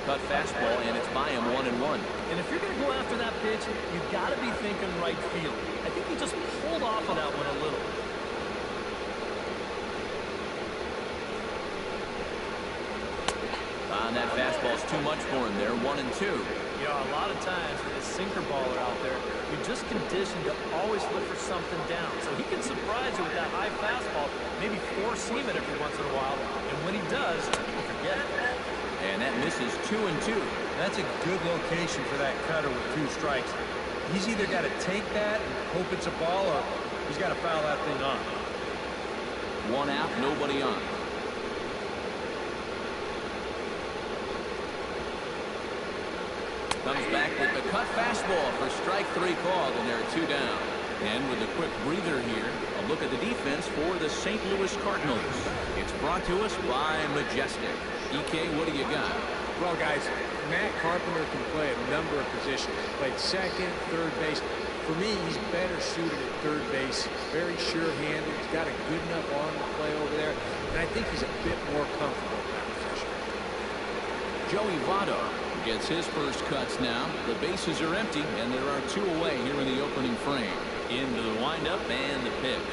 Cut fastball, and it's by him 1-1. And if you're going to go after that pitch, you've got to be thinking right field. I think he just pulled off of that one a little. That fastball's too much for him there, 1-2. You know, a lot of times with a sinker baller out there, you're just conditioned to always look for something down. So he can surprise you with that high fastball, maybe four-seam it every once in a while. And when he does, you forget it. And that misses 2-2. That's a good location for that cutter with 2 strikes. He's either got to take that and hope it's a ball, or he's got to foul that thing off. 1 out, nobody on. Comes back with the cut fastball for strike 3 called, and there are 2 down. And with a quick breather here, a look at the defense for the St. Louis Cardinals. It's brought to us by Majestic. EK, what do you got? Well, guys, Matt Carpenter can play a number of positions. Played second, third base. For me, he's better suited at third base. Very sure-handed. He's got a good enough arm to play over there. And I think he's a bit more comfortable in that position. Joey Votto gets his first cuts now. The bases are empty, and there are 2 away here in the opening frame. Into the windup and the pitch.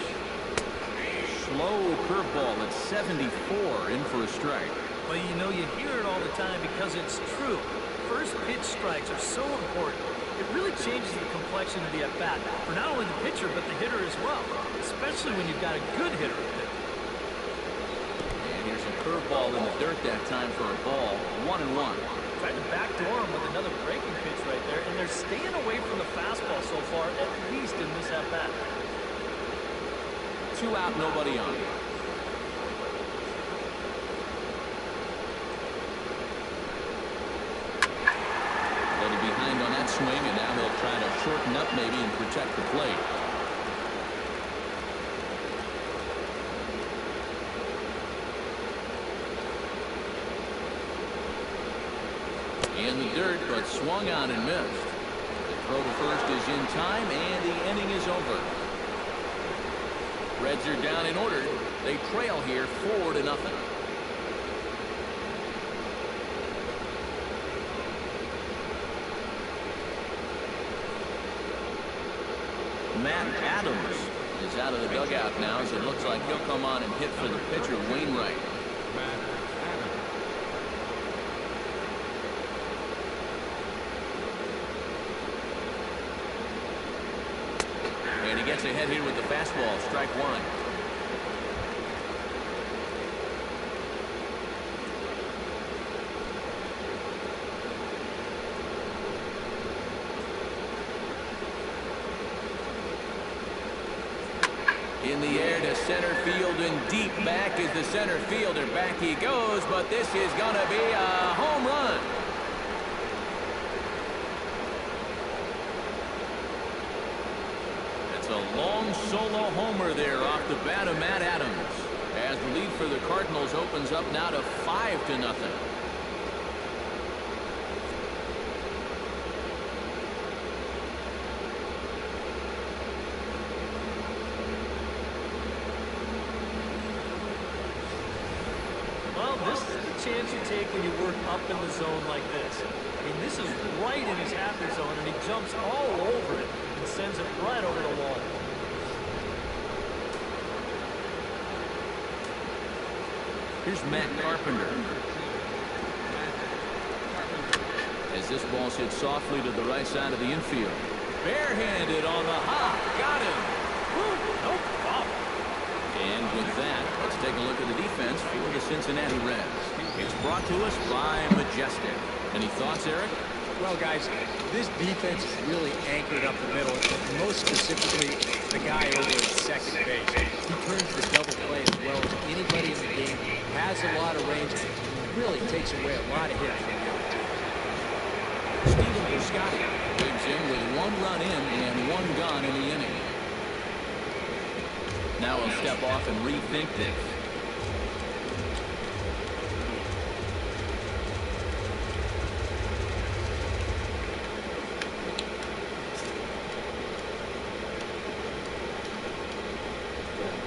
Slow curveball at 74, in for a strike. Well, you know, you hear it all the time because it's true. First pitch strikes are so important. It really changes the complexion of the at-bat for not only the pitcher, but the hitter as well, especially when you've got a good hitter at pitch. And here's a curveball in the dirt that time for a ball. 1-1. Tried to backdoor him with another breaking pitch right there, and they're staying away from the fastball so far, at least in this at-bat. 2 out, nobody on. Little behind on that swing, and now he'll try to shorten up maybe and protect the plate. In the dirt, but swung on and missed. The throw to first is in time, and the inning is over. Reds are down in order. They trail here 4-0. Matt Adams is out of the dugout now, as it looks like he'll come on and hit for the pitcher, Wainwright. And he gets ahead here with the fastball, strike 1. In the air to center field and deep back is the center fielder. Back he goes, but this is going to be a home run. It's a long solo homer there off the bat of Matt Adams, as the lead for the Cardinals opens up now to 5-0. This is the chance you take when you work up in the zone like this. I mean, this is right in his happy zone, and he jumps all over it and sends it right over the wall. Here's Matt Carpenter. As this ball's hit softly to the right side of the infield. Barehanded on the hop. Got him. Woo, no problem. And with that, let's take a look at the defense for the Cincinnati Reds. It's brought to us by Majestic. Any thoughts, Eric? Well, guys, this defense is really anchored up the middle, and most specifically, the guy over at second base. He turns the double play as well as anybody in the game, has a lot of range, and really takes away a lot of hits from the other team. Steven Piscotty digs in with 1 run in and 1 gone in the inning. Now he'll step off and rethink this.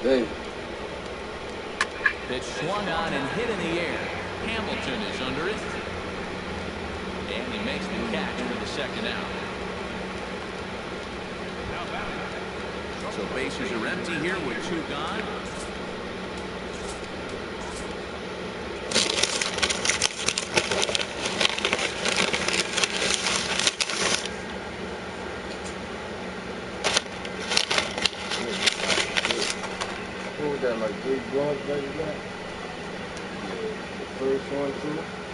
Dang. Pitch swung on and hit in the air. Hamilton is under it. And he makes the catch for the second out. So bases are empty here with 2 gone. What was that, like 3 blunts that you got? The first one, too?